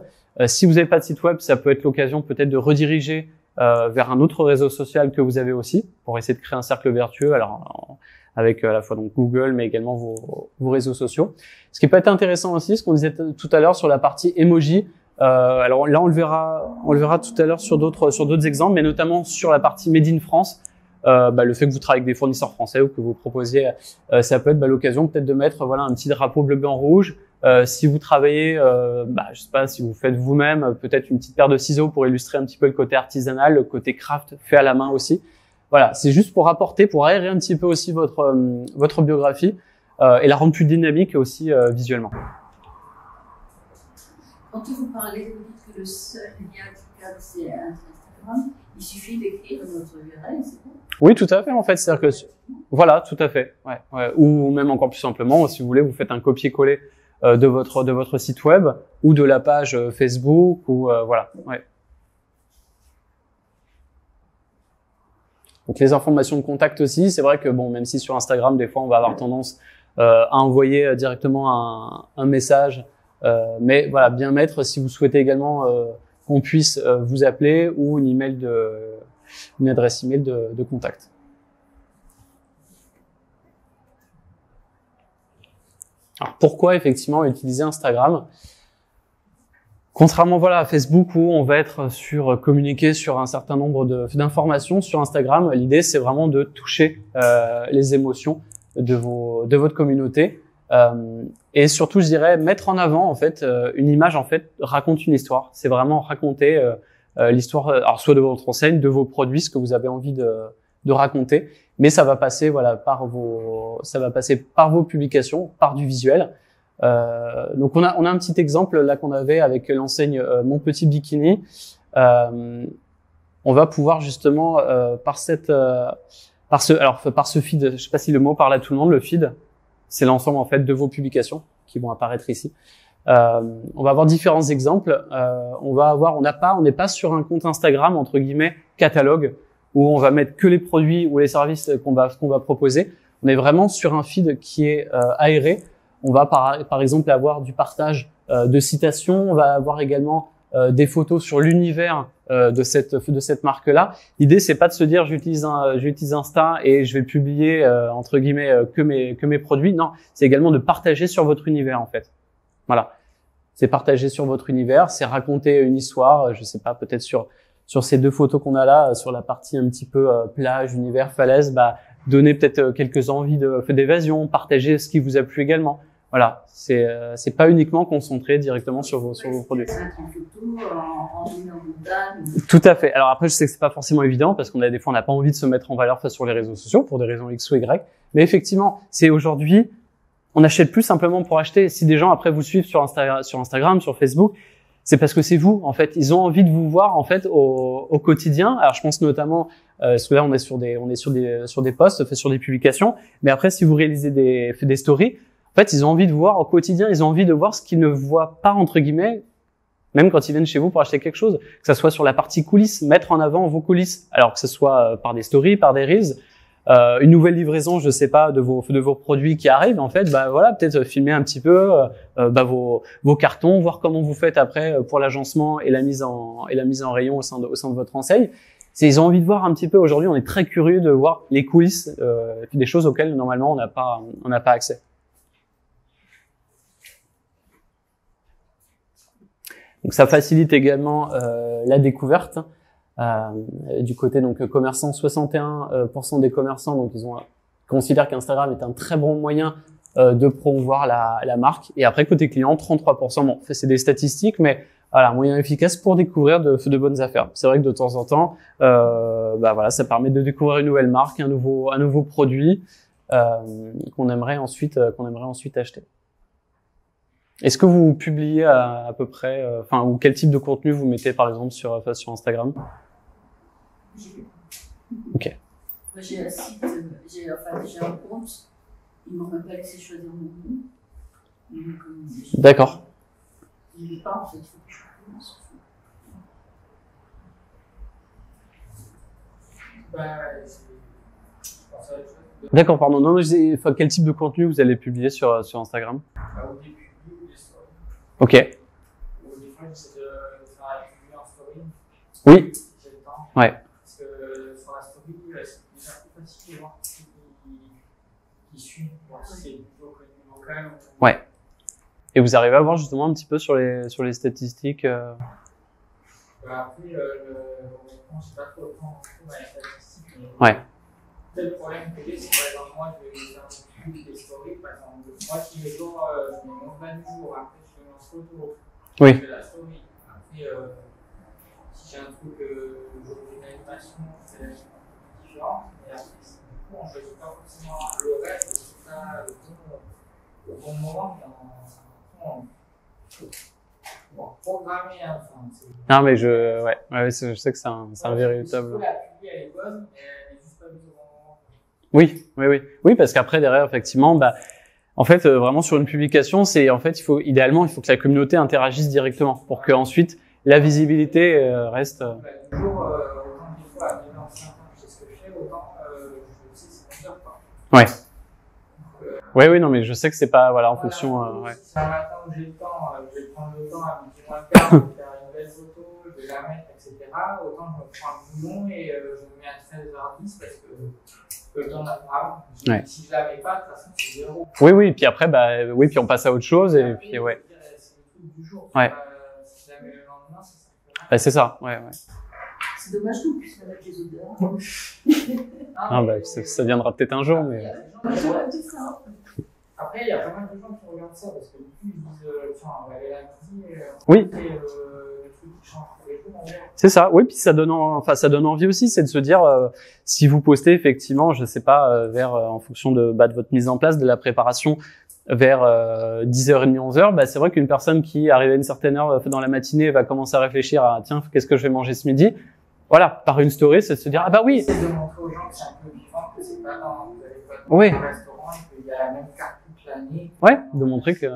Si vous n'avez pas de site web, ça peut être l'occasion peut-être de rediriger vers un autre réseau social que vous avez aussi, pour essayer de créer un cercle vertueux. Alors avec à la fois donc Google, mais également vos réseaux sociaux. Ce qui peut être intéressant aussi, ce qu'on disait tout à l'heure sur la partie emoji. Alors là, on le verra tout à l'heure sur d'autres exemples, mais notamment sur la partie Made in France. Le fait que vous travaillez avec des fournisseurs français ou que vous proposiez, ça peut être l'occasion peut-être de mettre un petit drapeau bleu, blanc, rouge. Si vous travaillez, je sais pas, si vous faites vous-même, peut-être une petite paire de ciseaux pour illustrer un petit peu le côté artisanal, le côté craft fait à la main aussi. Voilà, c'est juste pour aérer un petit peu aussi votre biographie et la rendre plus dynamique aussi visuellement. Quand vous parlez, vous dites que le seul lien qui cadre, c'est Instagram. Il suffit d'écrire notre URL, c'est bon? Oui, tout à fait, en fait. C'est-à-dire que, voilà, tout à fait. Ouais. Ou même encore plus simplement, si vous voulez, vous faites un copier-coller de votre site web ou de la page Facebook ou voilà. Ouais. Donc les informations de contact aussi, c'est vrai que bon, même si sur Instagram, des fois, on va avoir tendance à envoyer directement un message, mais voilà, bien mettre si vous souhaitez également qu'on puisse vous appeler ou une adresse email de contact. Alors pourquoi effectivement utiliser Instagram? Contrairement voilà à Facebook où on va être communiquer sur un certain nombre d'informations, sur Instagram, l'idée c'est vraiment de toucher les émotions de votre communauté et surtout je dirais mettre en avant en fait une image en fait raconte une histoire. C'est vraiment raconter l'histoire alors soit de votre enseigne, de vos produits, ce que vous avez envie de raconter, mais ça va passer voilà par vos publications, par du visuel. Donc on a un petit exemple là qu'on avait avec l'enseigne Mon Petit Bikini. On va pouvoir justement par ce feed, je sais pas si le mot parle à tout le monde, le feed, c'est l'ensemble en fait de vos publications qui vont apparaître ici. On va avoir différents exemples. On n'est pas sur un compte Instagram entre guillemets catalogue où on va mettre que les produits ou les services qu'on va proposer. On est vraiment sur un feed qui est aéré. On va par exemple avoir du partage de citations. On va avoir également des photos sur l'univers de cette marque-là. L'idée c'est pas de se dire j'utilise Insta et je vais publier entre guillemets que mes produits. Non, c'est également de partager sur votre univers en fait. Voilà, c'est partager sur votre univers, c'est raconter une histoire. Je sais pas, peut-être sur ces deux photos qu'on a là, sur la partie un petit peu plage, univers, falaise, donner peut-être quelques envies d'évasion, partager ce qui vous a plu également. Voilà, c'est pas uniquement concentré directement sur vos produits. Tout à fait. Alors après, je sais que c'est pas forcément évident parce qu'on a des fois on n'a pas envie de se mettre en valeur face sur les réseaux sociaux pour des raisons X ou Y. Mais effectivement, c'est aujourd'hui, on n'achète plus simplement pour acheter. Si des gens après vous suivent sur Instagram, sur Facebook, c'est parce que c'est vous en fait. Ils ont envie de vous voir en fait au quotidien. Alors je pense notamment parce que là on est sur des posts, fait sur des publications. Mais après, si vous réalisez des stories, en fait, ils ont envie de voir au quotidien, ils ont envie de voir ce qu'ils ne voient pas, entre guillemets, même quand ils viennent chez vous pour acheter quelque chose, que ça soit sur la partie coulisses, mettre en avant vos coulisses, alors que ce soit par des stories, par des reels, une nouvelle livraison, je sais pas, de vos produits qui arrivent, en fait, voilà, peut-être filmer un petit peu vos cartons, voir comment vous faites après pour l'agencement et la mise en rayon au sein de votre enseigne. Ils ont envie de voir un petit peu. Aujourd'hui, on est très curieux de voir les coulisses, des choses auxquelles normalement on n'a pas accès. Donc ça facilite également la découverte du côté donc commerçant. 61% des commerçants donc considèrent qu'Instagram est un très bon moyen de promouvoir la marque. Et après côté client, 33%. Bon, c'est des statistiques, mais voilà, un moyen efficace pour découvrir de bonnes affaires. C'est vrai que de temps en temps, voilà, ça permet de découvrir une nouvelle marque, un nouveau produit qu'on aimerait ensuite acheter. Est-ce que vous publiez à peu près, ou quel type de contenu vous mettez par exemple sur Instagram? Ok. Moi, j'ai un site, j'ai un compte, ils m'ont même pas laissé choisir mon nom. D'accord. Il n'est pas en fait, il faut que je commence. D'accord, pardon. Non, quel type de contenu vous allez publier sur Instagram? Au début, des stories. Ok. Des fois, j'essaie de faire la publier en story. Oui. J'ai le temps. Ouais. Parce que sur la story, c'est déjà plus facile de voir qui suit, voir si c'est plutôt connu local. Ouais. Et vous arrivez à voir justement un petit peu sur les statistiques Après, honnêtement, j'ai pas trop le temps dans les statistiques. Ouais. Le problème que j'ai, c'est par exemple, moi, je vais faire des stories. Par exemple, moi, tous les jours, je mets mon plan du jour. Après, je fais mon photo. Oui. Je fais la story. Après, si j'ai un truc, j'ai une animation, c'est différent. Et après, on ne choisit pas forcément l'horaire, c'est pas le bon moment, mais on programmer. Enfin, non, mais je sais que c'est un véritable. La publi, elle est bonne, mais elle est juste pas mise au bon moment. Oui, parce qu'après derrière effectivement, en fait vraiment sur une publication, idéalement il faut que la communauté interagisse directement pour que ensuite la visibilité reste. Toujours autant des fois à 9h50, c'est ce que je fais, autant Ouais. Oui, oui, non, mais je sais que c'est pas, voilà, en fonction, ouais. Si un matin où j'ai le temps, je vais prendre le temps à midi moins le quart de faire une belle photo, je vais la mettre, etc. Autant je me prends un boulon et je me mets à 13h10 parce que le temps n'a pas. Ouais. Si je la mets pas, de toute façon, c'est 0. Oui, oui, puis après, bah, oui, puis on passe à autre chose, et puis, ouais. C'est le truc du jour. Ouais. Si je la mets le lendemain, ça sert à rien. Bah, c'est ça, ouais, ouais. C'est dommage qu'on puisse mettre les odeurs. Ah, bah, ça viendra peut-être un jour, mais. Après, il y a pas mal de gens qui regardent ça parce que du coup, ils disent tiens, on va aller à midi et Oui. le truc qui change tous les jours, on verra. C'est ça, oui, puis ça donne, enfin, ça donne envie aussi, c'est de se dire, si vous postez effectivement, je sais pas, vers, en fonction de votre mise en place, de la préparation, vers 10h30, 11h, bah, c'est vrai qu'une personne qui arrive à une certaine heure dans la matinée va commencer à réfléchir à, tiens, qu'est-ce que je vais manger ce midi? Voilà, par une story, c'est de se dire, ah bah oui. C'est de montrer aux gens que c'est un peu vivant, que c'est pas dans, vous allez pas dans Oui. un restaurant et qu'il y a la même carte toute l'année. Ouais, de montrer que,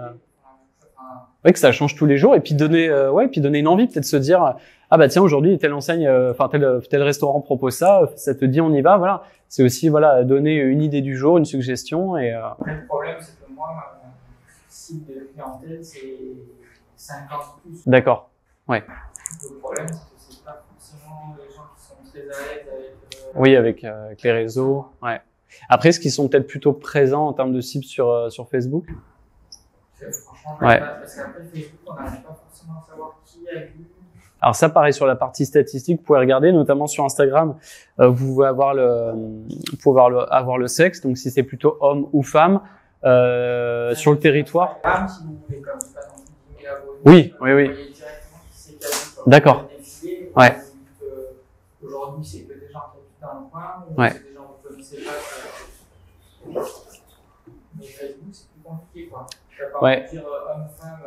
ouais, que ça change tous les jours, et puis donner, ouais, puis donner une envie, peut-être se dire, ah bah tiens, aujourd'hui, telle enseigne, enfin, tel restaurant propose ça, ça te dit, on y va, voilà. C'est aussi, voilà, donner une idée du jour, une suggestion, et Après, le problème, c'est que moi, ma cible de clientèle, c'est 50 plus. D'accord. Ouais. Le problème, c'est que c'est pas forcément les gens qui sont très à l'aise avec. Oui, avec les réseaux. Ouais. Après, est-ce qu'ils sont peut-être plutôt présents en termes de cibles sur Facebook? Franchement, Ouais. parce qu'après Facebook, on n'arrive pas forcément à savoir qui a vu. Alors ça, pareil, sur la partie statistique, vous pouvez regarder, notamment sur Instagram, vous pouvez avoir avoir le sexe, donc si c'est plutôt homme ou femme, sur le territoire. Si vous voulez, comme ça, dans 10 000 abonnés, Oui, oui, oui. vous voyez directement qui c'est qui a vu. D'accord. Défilé, Ouais. vous dites, aujourd'hui, c'est que des gens qui habitent dans le coin, ou Ouais. c'est des gens que vous ne connaissez pas. Mais Facebook, c'est plus compliqué, quoi. Tu vas pas Ouais. dire homme, femme,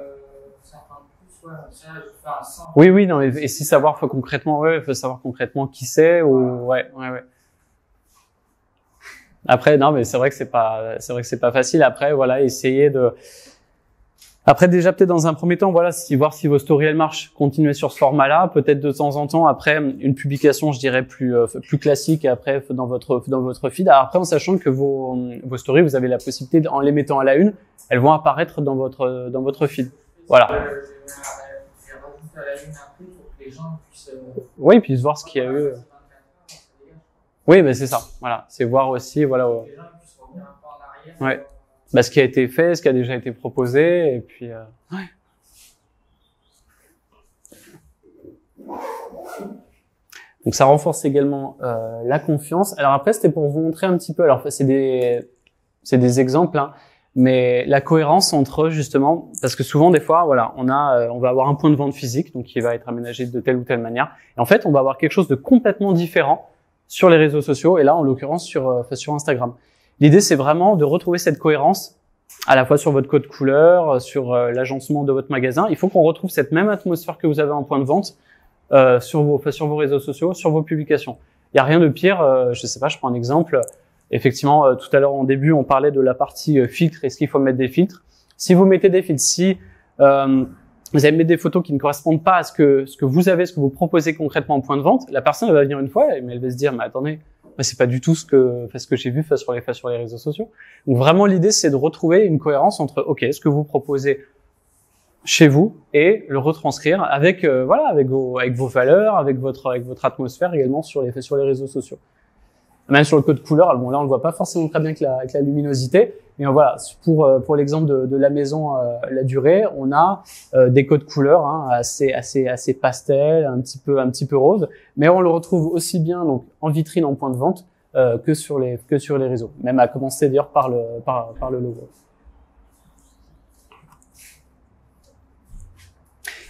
50 plus, ouais, ça, je fais un 100. Oui, oui, non, et si savoir concrètement, ouais, faut savoir concrètement qui c'est, ou, ouais, ouais, ouais. Après, non, mais c'est vrai que c'est pas facile. Après, voilà, essayer de, après, déjà, peut-être dans un premier temps, voilà, voir si vos stories, elles marchent, continuer sur ce format-là, peut-être de temps en temps, après, une publication, je dirais, plus classique, et après, dans votre feed. Alors après, en sachant que vos stories, vous avez la possibilité, en les mettant à la une, elles vont apparaître dans votre feed. Voilà. Je vais rajouter à la ligne un peu pour que les gens puissent. Oui, puis voir ce qu'il y a eu. Oui, ben c'est ça. Voilà, c'est voir aussi, voilà. Les gens puissent revenir un peu en arrière. Ouais. Bah, ce qui a été fait, ce qui a déjà été proposé, et puis. Ouais. Donc ça renforce également la confiance. Alors après, c'était pour vous montrer un petit peu. Alors c'est des exemples, hein, mais la cohérence entre justement, parce que souvent des fois, voilà, on va avoir un point de vente physique, donc qui va être aménagé de telle ou telle manière, et en fait, on va avoir quelque chose de complètement différent sur les réseaux sociaux, et là, en l'occurrence, sur Instagram. L'idée, c'est vraiment de retrouver cette cohérence, à la fois sur votre code couleur, sur l'agencement de votre magasin. Il faut qu'on retrouve cette même atmosphère que vous avez en point de vente sur vos réseaux sociaux, sur vos publications. Il n'y a rien de pire. Je sais pas, je prends un exemple. Effectivement, tout à l'heure en début, on parlait de la partie filtre. Est-ce qu'il faut mettre des filtres? Si vous mettez des filtres, si vous allez mettre des photos qui ne correspondent pas à ce que vous avez, ce que vous proposez concrètement en point de vente, la personne elle va venir une fois, mais elle va se dire, mais attendez, c'est pas du tout ce que j'ai vu sur les réseaux sociaux. Donc vraiment, l'idée, c'est de retrouver une cohérence entre, ok, ce que vous proposez chez vous et le retranscrire avec vos valeurs, avec votre atmosphère également sur les réseaux sociaux. Même sur le code couleur, bon là on le voit pas forcément très bien avec la luminosité, mais voilà, pour l'exemple de la maison La Durée, on a des codes couleurs hein, assez pastel, un petit peu rose, mais on le retrouve aussi bien donc en vitrine, en point de vente que sur les réseaux, même à commencer d'ailleurs par le logo.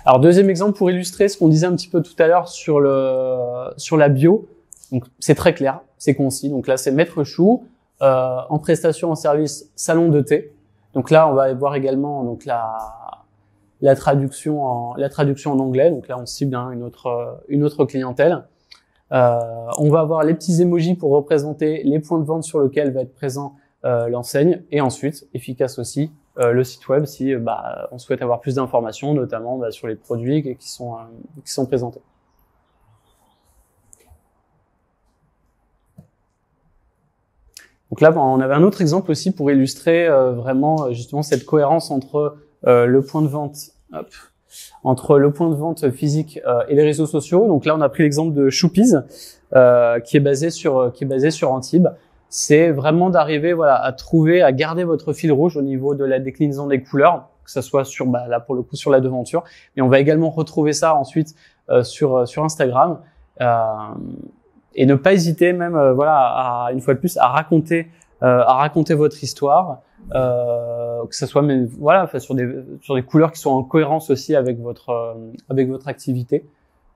Alors deuxième exemple pour illustrer ce qu'on disait un petit peu tout à l'heure sur la bio. Donc c'est très clair, c'est concis. Donc là c'est Maître Chou en prestation en service salon de thé. Donc là on va voir également donc la traduction en anglais. Donc là on cible hein, une autre clientèle. On va avoir les petits emojis pour représenter les points de vente sur lesquels va être présent l'enseigne, et ensuite efficace aussi le site web si on souhaite avoir plus d'informations, notamment sur les produits qui sont présentés. Donc là, on avait un autre exemple aussi pour illustrer vraiment justement cette cohérence entre le point de vente, entre le point de vente physique et les réseaux sociaux. Donc là, on a pris l'exemple de Shoopies, qui est basé sur Antibes. C'est vraiment d'arriver, voilà, à trouver, à garder votre fil rouge au niveau de la déclinaison des couleurs, que ça soit sur, là pour le coup, sur la devanture. Mais on va également retrouver ça ensuite sur Instagram. Et ne pas hésiter même, voilà, une fois de plus, à raconter votre histoire, que ça soit, mais voilà, enfin, sur des couleurs qui sont en cohérence aussi avec votre activité.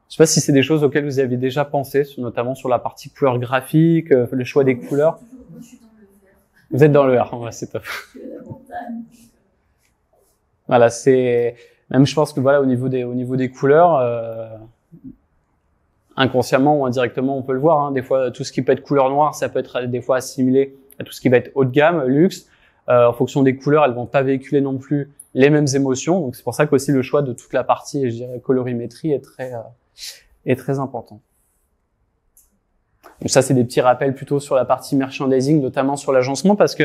Je sais pas si c'est des choses auxquelles vous aviez déjà pensé, notamment sur la partie couleur graphique, le choix des couleurs. Moi, je suis dans le vert. Vous êtes dans le vert, ouais, c'est top. Je suis à la montagne. Voilà, c'est même, je pense que voilà, au niveau des couleurs, inconsciemment ou indirectement, on peut le voir. Hein, des fois, tout ce qui peut être couleur noire, ça peut être des fois assimilé à tout ce qui va être haut de gamme, luxe. En fonction des couleurs, elles vont pas véhiculer non plus les mêmes émotions. Donc c'est pour ça qu'aussi le choix de toute la partie, je dirais, colorimétrie est très important. Donc ça, c'est des petits rappels plutôt sur la partie merchandising, notamment sur l'agencement, parce que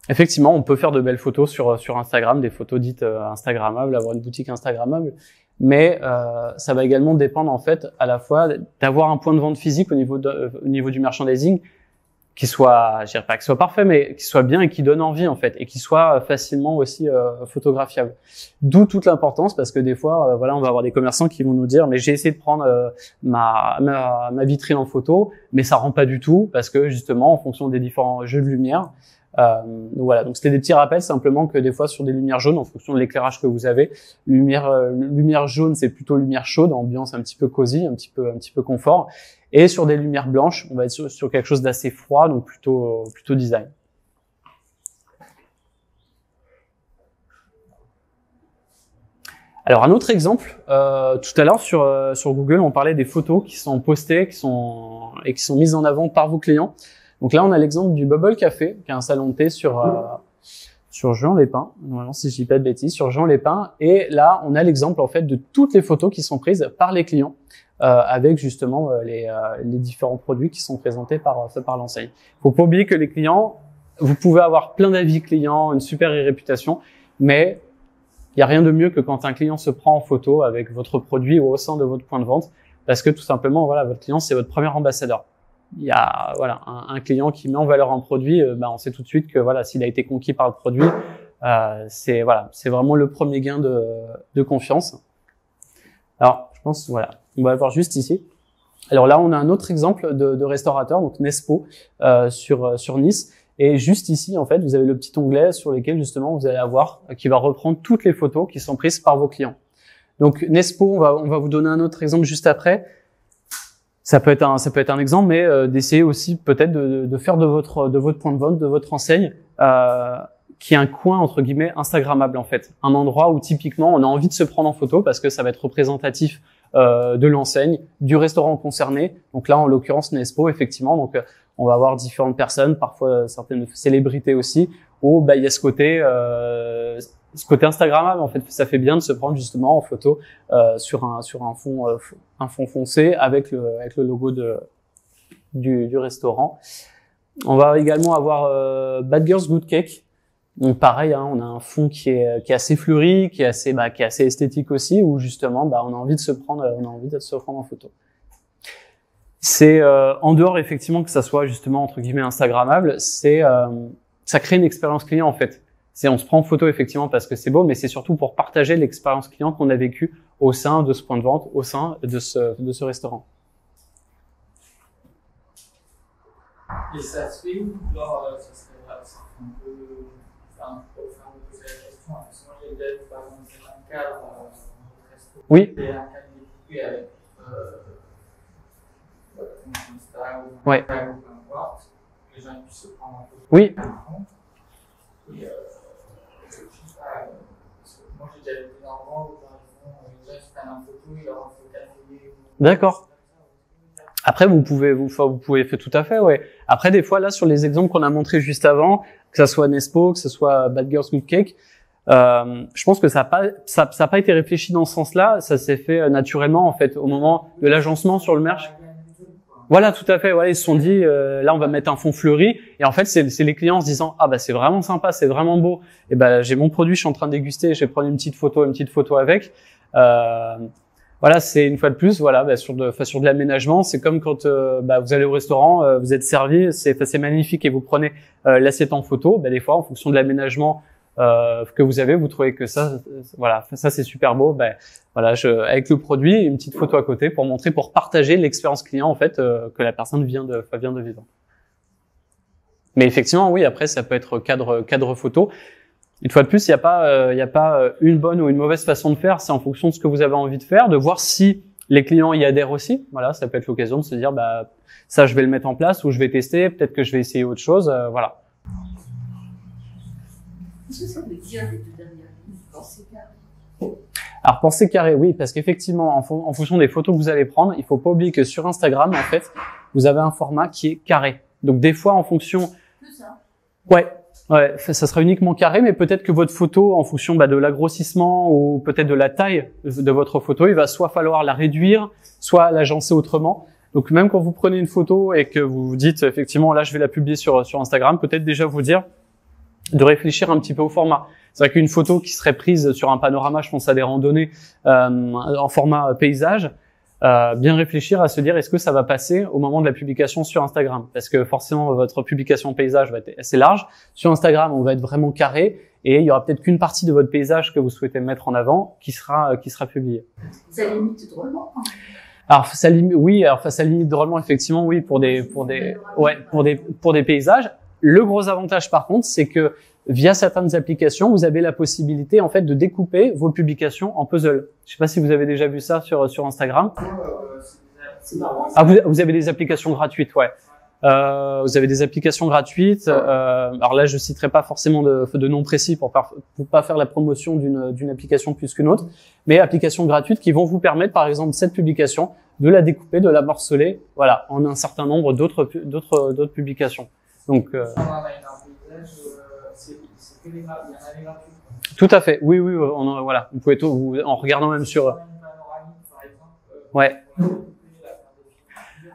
effectivement, on peut faire de belles photos sur Instagram, des photos dites instagrammables, avoir une boutique instagrammable, mais ça va également dépendre en fait à la fois d'avoir un point de vente physique au niveau du merchandising qui soit, je dirais pas que soit parfait, mais qui soit bien et qui donne envie en fait, et qui soit facilement aussi photographiable. D'où toute l'importance, parce que des fois, voilà, on va avoir des commerçants qui vont nous dire, mais j'ai essayé de prendre ma vitrine en photo, mais ça rend pas du tout, parce que justement, en fonction des différents jeux de lumière. Voilà, donc c'était des petits rappels simplement que des fois sur des lumières jaunes, en fonction de l'éclairage que vous avez, lumière jaune, c'est plutôt lumière chaude, ambiance un petit peu cosy, un petit peu confort. Et sur des lumières blanches, on va être sur quelque chose d'assez froid, donc plutôt design. Alors un autre exemple, tout à l'heure sur Google, on parlait des photos qui sont postées, qui sont mises en avant par vos clients. Donc là, on a l'exemple du Bubble Café, qui est un salon de thé sur Juan-les-Pins, normalement si je dis pas de bêtises, sur Juan-les-Pins. Et là, on a l'exemple en fait de toutes les photos qui sont prises par les clients. Avec justement les différents produits qui sont présentés par l'enseigne. Faut pas oublier que les clients, vous pouvez avoir plein d'avis clients, une super réputation, mais il y a rien de mieux que quand un client se prend en photo avec votre produit ou au sein de votre point de vente, parce que tout simplement, voilà, votre client c'est votre premier ambassadeur. Il y a voilà un client qui met en valeur un produit, on sait tout de suite que voilà s'il a été conquis par le produit, c'est vraiment le premier gain de confiance. Alors je pense voilà. On va le voir juste ici. Alors là, on a un autre exemple de restaurateur, donc Nespo, sur Nice. Et juste ici, en fait, vous avez le petit onglet sur lequel, justement, vous allez avoir, qui va reprendre toutes les photos qui sont prises par vos clients. Donc, Nespo, on va vous donner un autre exemple juste après. Ça peut être un exemple, mais d'essayer aussi peut-être de faire de votre point de vente, de votre enseigne, qui est un coin, entre guillemets, instagrammable, en fait. Un endroit où, typiquement, on a envie de se prendre en photo parce que ça va être représentatif de l'enseigne, du restaurant concerné. Donc là, en l'occurrence, Nespo, effectivement. Donc, on va avoir différentes personnes, parfois certaines célébrités aussi, où il y a ce côté instagrammable. En fait, ça fait bien de se prendre justement en photo sur un fond foncé avec le logo du restaurant. On va également avoir Bad Girls Good Cake. Donc pareil, on a un fond qui est assez fleuri, qui est assez esthétique aussi, où justement, on a envie de se prendre en photo. C'est en dehors effectivement que ça soit justement entre guillemets instagrammable, ça crée une expérience client en fait. On se prend en photo effectivement parce que c'est beau, mais c'est surtout pour partager l'expérience client qu'on a vécue au sein de ce point de vente, au sein de ce restaurant. Et ça se fait où, genre, ça serait un peu, pour vous poser la question, parce que moi j'ai déjà, par exemple, un cadre dans notre resto. Oui. Et un cadre découpé avec Insta ou ouais. peu importe, que les gens puissent se prendre en photo. Oui. Et je sais pas, moi j'ai déjà été dans un endroit où les gens se prennent en photo, ils leur font café. D'accord. Après, vous pouvez faire tout à fait, ouais. Après, des fois, là, sur les exemples qu'on a montrés juste avant, que ça soit Nespo, que ce soit Bad Girls Good Cake, je pense que ça a pas été réfléchi dans ce sens-là. Ça s'est fait naturellement, en fait, au moment de l'agencement sur le merch. Voilà, tout à fait. Voilà, ils se sont dit, là, on va mettre un fond fleuri. Et en fait, c'est les clients en se disant, ah bah c'est vraiment sympa, c'est vraiment beau. Et ben j'ai mon produit, je suis en train de déguster, je vais prendre une petite photo avec. Voilà, c'est une fois de plus, voilà, bah, sur de l'aménagement, c'est comme quand vous allez au restaurant, vous êtes servi, c'est magnifique et vous prenez l'assiette en photo. Bah, des fois, en fonction de l'aménagement que vous avez, vous trouvez que ça, voilà, ça c'est super beau. Bah, voilà, avec le produit, une petite photo à côté pour montrer, pour partager l'expérience client en fait que la personne vient de vivre. Mais effectivement, oui, après ça peut être cadre photo. Une fois de plus, il n'y a pas une bonne ou une mauvaise façon de faire. C'est en fonction de ce que vous avez envie de faire, de voir si les clients y adhèrent aussi. Voilà, ça peut être l'occasion de se dire, bah ça, je vais le mettre en place ou je vais tester. Peut-être que je vais essayer autre chose. Voilà. Qu'est-ce que ça veut dire les deux dernières lignes, penser carré? Alors penser carré, oui, parce qu'effectivement, en fonction des photos que vous allez prendre, il faut pas oublier que sur Instagram, en fait, vous avez un format qui est carré. Donc des fois, en fonction, Que ça? Ouais, ça sera uniquement carré, mais peut-être que votre photo, en fonction de l'agrossissement ou peut-être de la taille de votre photo, il va soit falloir la réduire, soit l'agencer autrement. Donc même quand vous prenez une photo et que vous vous dites effectivement là je vais la publier sur Instagram, peut-être déjà vous dire de réfléchir un petit peu au format. C'est vrai qu'une photo qui serait prise sur un panorama, je pense à des randonnées en format paysage, bien réfléchir à se dire est-ce que ça va passer au moment de la publication sur Instagram, parce que forcément votre publication paysage va être assez large. Sur Instagram, on va être vraiment carré et il y aura peut-être qu'une partie de votre paysage que vous souhaitez mettre en avant qui sera publiée. Ça limite drôlement. Alors ça limite drôlement effectivement, oui, pour des paysages. Le gros avantage par contre, c'est que via certaines applications, vous avez la possibilité en fait de découper vos publications en puzzle. Je sais pas si vous avez déjà vu ça sur Instagram. Ah, vous avez des applications gratuites, ouais. Vous avez des applications gratuites. Alors là, je citerai pas forcément de nom précis pour pas faire la promotion d'une application plus qu'une autre, mais applications gratuites qui vont vous permettre, par exemple, cette publication, de la découper, de la morceler, voilà, en un certain nombre d'autres publications. Donc tout à fait. Oui, voilà. Vous pouvez en regardant même sur. Ouais.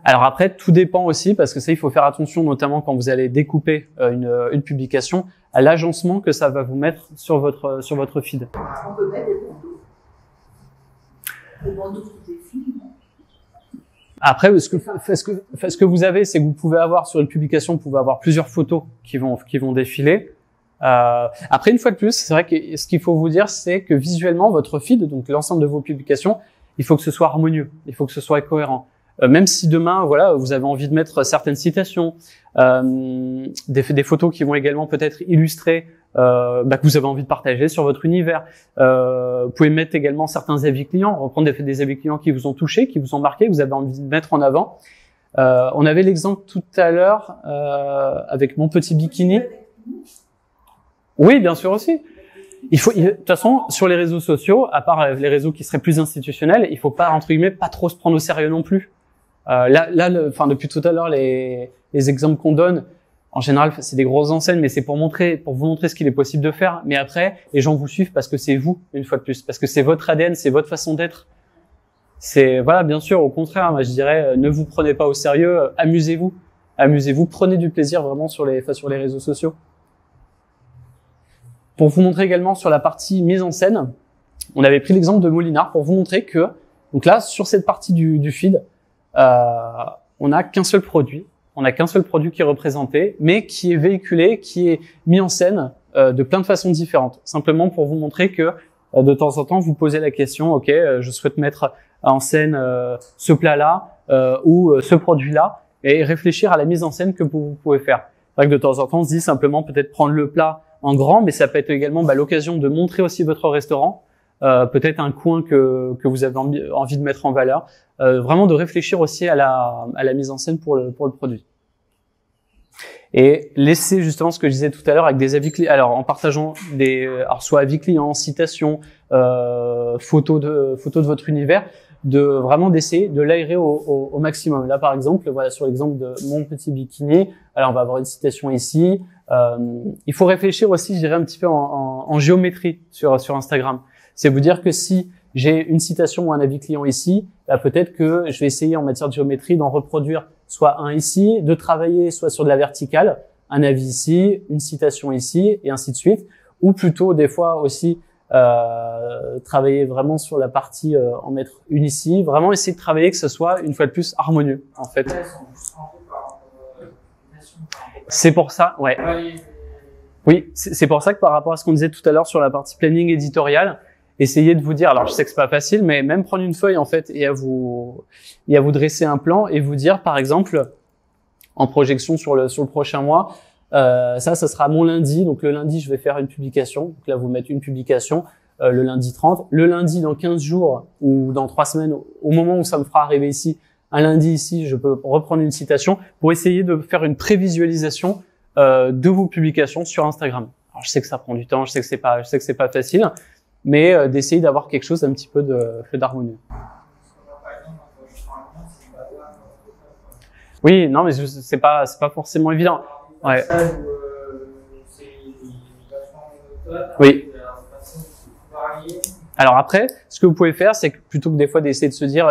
Alors après, tout dépend aussi, parce que ça, il faut faire attention, notamment quand vous allez découper une publication, à l'agencement que ça va vous mettre sur votre feed. On peut mettre des bandeaux. Des bandeaux qui défilent, non? Après, ce que vous avez, c'est que vous pouvez avoir sur une publication, vous pouvez avoir plusieurs photos qui vont défiler. Après, une fois de plus, c'est vrai que ce qu'il faut vous dire, c'est que visuellement, votre feed, donc l'ensemble de vos publications, il faut que ce soit harmonieux, il faut que ce soit cohérent. Même si demain, voilà, vous avez envie de mettre certaines citations, des photos qui vont également peut-être illustrer que vous avez envie de partager sur votre univers. Vous pouvez mettre également certains avis clients, reprendre des avis clients qui vous ont touché, qui vous ont marqué, que vous avez envie de mettre en avant. On avait l'exemple tout à l'heure avec mon petit bikini. Oui, bien sûr aussi. De toute façon, sur les réseaux sociaux, à part les réseaux qui seraient plus institutionnels, il faut pas, entre guillemets, pas trop se prendre au sérieux non plus. Depuis tout à l'heure, les exemples qu'on donne, en général, c'est des grosses enseignes, mais c'est pour vous montrer ce qu'il est possible de faire. Mais après, les gens vous suivent parce que c'est vous, une fois de plus, parce que c'est votre ADN, c'est votre façon d'être. Voilà, bien sûr, au contraire, moi, je dirais, ne vous prenez pas au sérieux, amusez-vous, prenez du plaisir vraiment sur les réseaux sociaux. Pour vous montrer également sur la partie mise en scène, on avait pris l'exemple de Molinard pour vous montrer que, donc là, sur cette partie du feed, on n'a qu'un seul produit. On n'a qu'un seul produit qui est représenté, mais qui est véhiculé, qui est mis en scène de plein de façons différentes. Simplement pour vous montrer que de temps en temps, vous posez la question, ok, je souhaite mettre en scène ce plat-là ou ce produit-là, et réfléchir à la mise en scène que vous pouvez faire. C'est vrai que de temps en temps, on se dit simplement peut-être prendre le plat en grand, mais ça peut être également l'occasion de montrer aussi votre restaurant, peut-être un coin que vous avez envie de mettre en valeur, vraiment de réfléchir aussi à la mise en scène pour le produit. Et laisser justement ce que je disais tout à l'heure avec des avis clients, alors en partageant soit avis clients, citations, photos de votre univers, d'essayer de l'aérer au maximum. Là par exemple, voilà, sur l'exemple de mon petit bikini, alors on va avoir une citation ici. Il faut réfléchir aussi, je dirais, un petit peu en géométrie sur Instagram. C'est vous dire que si j'ai une citation ou un avis client ici, peut-être que je vais essayer en matière de géométrie d'en reproduire soit un ici, de travailler soit sur de la verticale, un avis ici, une citation ici, et ainsi de suite, ou plutôt des fois aussi travailler vraiment sur la partie en mettre une ici, vraiment essayer de travailler que ce soit une fois de plus harmonieux en fait. C'est pour ça, ouais. Oui, c'est pour ça que par rapport à ce qu'on disait tout à l'heure sur la partie planning éditorial, essayez de vous dire, alors je sais que c'est pas facile, mais même prendre une feuille en fait et à vous dresser un plan et vous dire par exemple en projection sur le prochain mois, ça sera mon lundi, donc le lundi je vais faire une publication, donc là vous mettez une publication le lundi 30, le lundi dans 15 jours ou dans 3 semaines, au moment où ça me fera arriver ici, un lundi ici, je peux reprendre une citation pour essayer de faire une prévisualisation de vos publications sur Instagram. Alors je sais que ça prend du temps, je sais que c'est pas facile, mais d'essayer d'avoir quelque chose un petit peu d'harmonieux. Oui, non, mais c'est pas forcément évident. Ouais. Oui. Alors après, ce que vous pouvez faire, c'est que plutôt que des fois d'essayer de se dire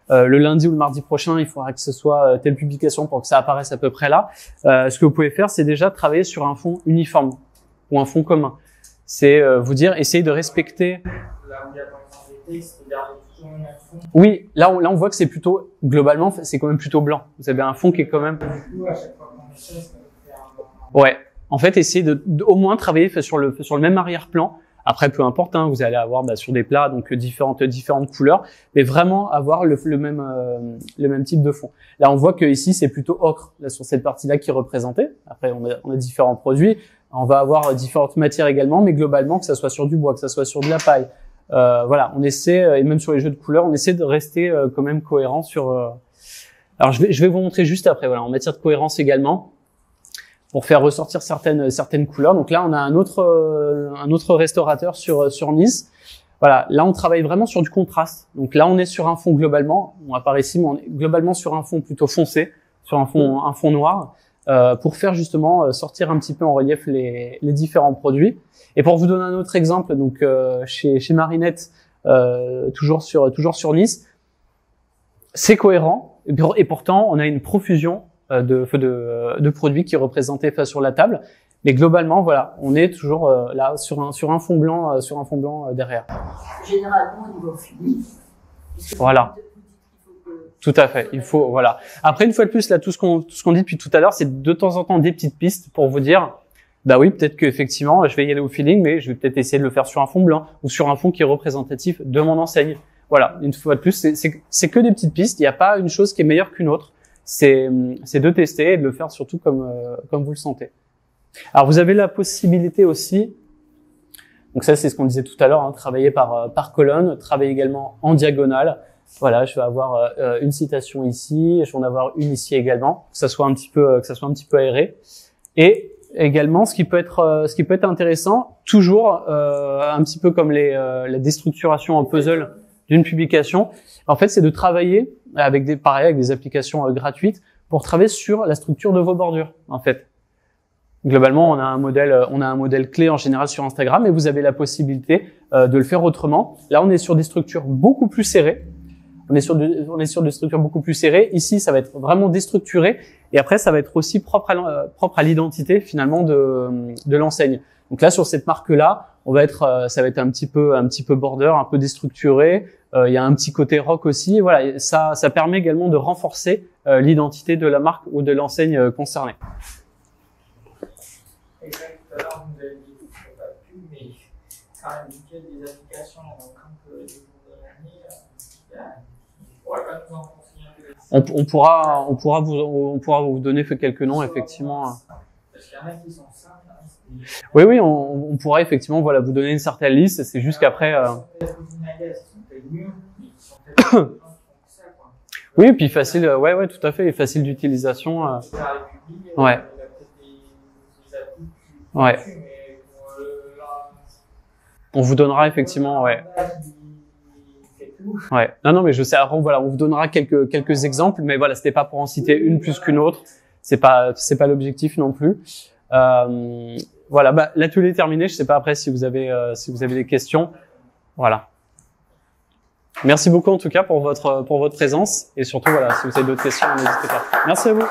le lundi ou le mardi prochain, il faudra que ce soit telle publication pour que ça apparaisse à peu près là. Ce que vous pouvez faire, c'est déjà travailler sur un fond uniforme ou un fond commun. C'est vous dire, essayer de respecter. Là où il y a par exemple des textes, garder toujours le même fond. Oui, là on voit que c'est plutôt globalement, c'est quand même plutôt blanc. Vous avez un fond qui est quand même. Du coup, à chaque fois qu'on essaie, ça va faire Ouais. En fait, essayez de au moins travailler sur le même arrière-plan. Après, peu importe, hein, vous allez avoir sur des plats donc différentes couleurs, mais vraiment avoir le même type de fond. Là, on voit que ici c'est plutôt ocre là sur cette partie-là qui est représentée. Après, on a différents produits. On va avoir différentes matières également, mais globalement que ça soit sur du bois, que ça soit sur de la paille. Voilà, on essaie et même sur les jeux de couleurs, on essaie de rester quand même cohérent sur. Alors, je vais vous montrer juste après. Voilà, en matière de cohérence également. Pour faire ressortir certaines couleurs. Donc là, on a un autre restaurateur sur Nice. Voilà, là, on travaille vraiment sur du contraste. Donc là, on est sur un fond globalement, on apparaît ici, mais on est globalement sur un fond plutôt foncé, sur un fond noir, pour faire justement sortir un petit peu en relief les différents produits. Et pour vous donner un autre exemple, donc chez Marinette, toujours sur Nice, c'est cohérent, et pourtant, on a une profusion de produits qui est représenté sur la table, mais globalement voilà, on est toujours là sur un fond blanc derrière. Généralement au niveau fini. Voilà. Tout à fait. Il faut voilà. Après une fois de plus là tout ce qu'on dit depuis tout à l'heure, c'est de temps en temps des petites pistes pour vous dire bah oui, peut-être que effectivement, je vais y aller au feeling, mais je vais peut-être essayer de le faire sur un fond blanc ou sur un fond qui est représentatif de mon enseigne. Voilà, une fois de plus, c'est que des petites pistes, il n'y a pas une chose qui est meilleure qu'une autre. C'est de tester et de le faire surtout comme vous le sentez. Alors vous avez la possibilité aussi, donc ça c'est ce qu'on disait tout à l'heure, hein, travailler par colonne, travailler également en diagonale. Voilà, je vais avoir une citation ici, je vais en avoir une ici également, que ça soit un petit peu aéré. Et également, ce qui peut être intéressant, toujours un petit peu comme la déstructuration en puzzle d'une publication, en fait, c'est de travailler avec des applications gratuites pour travailler sur la structure de vos bordures, en fait. Globalement, on a un modèle clé en général sur Instagram et vous avez la possibilité de le faire autrement. Là, on est sur des structures beaucoup plus serrées. On est sur des structures beaucoup plus serrées. Ici, ça va être vraiment déstructuré et après, ça va être aussi propre à l'identité finalement de l'enseigne. Donc là, sur cette marque-là, ça va être un petit peu border, un peu déstructuré. Il y a un petit côté rock aussi. Voilà, ça permet également de renforcer l'identité de la marque ou de l'enseigne concernée. Exact, tout à l'heure, vous avez dit que je ne pas plus, mais quand même, des applications comme les jours de l'année, on ne pourrait pas nous en conseiller. On pourra vous donner quelques noms, effectivement. Parce qu'il y en a qui sont simples. Oui, on pourra effectivement vous donner une certaine liste. C'est juste qu'après. Oui, et puis facile, ouais, tout à fait, et facile d'utilisation. Ouais. Ouais. On vous donnera effectivement, ouais. Ouais. Non, mais je sais. Alors voilà, on vous donnera quelques exemples, mais voilà, c'était pas pour en citer une plus qu'une autre. C'est pas l'objectif non plus. Voilà, l'atelier est terminé. Je sais pas après si vous avez des questions. Voilà. Merci beaucoup en tout cas pour votre présence et surtout voilà, si vous avez d'autres questions, n'hésitez pas. Merci à vous.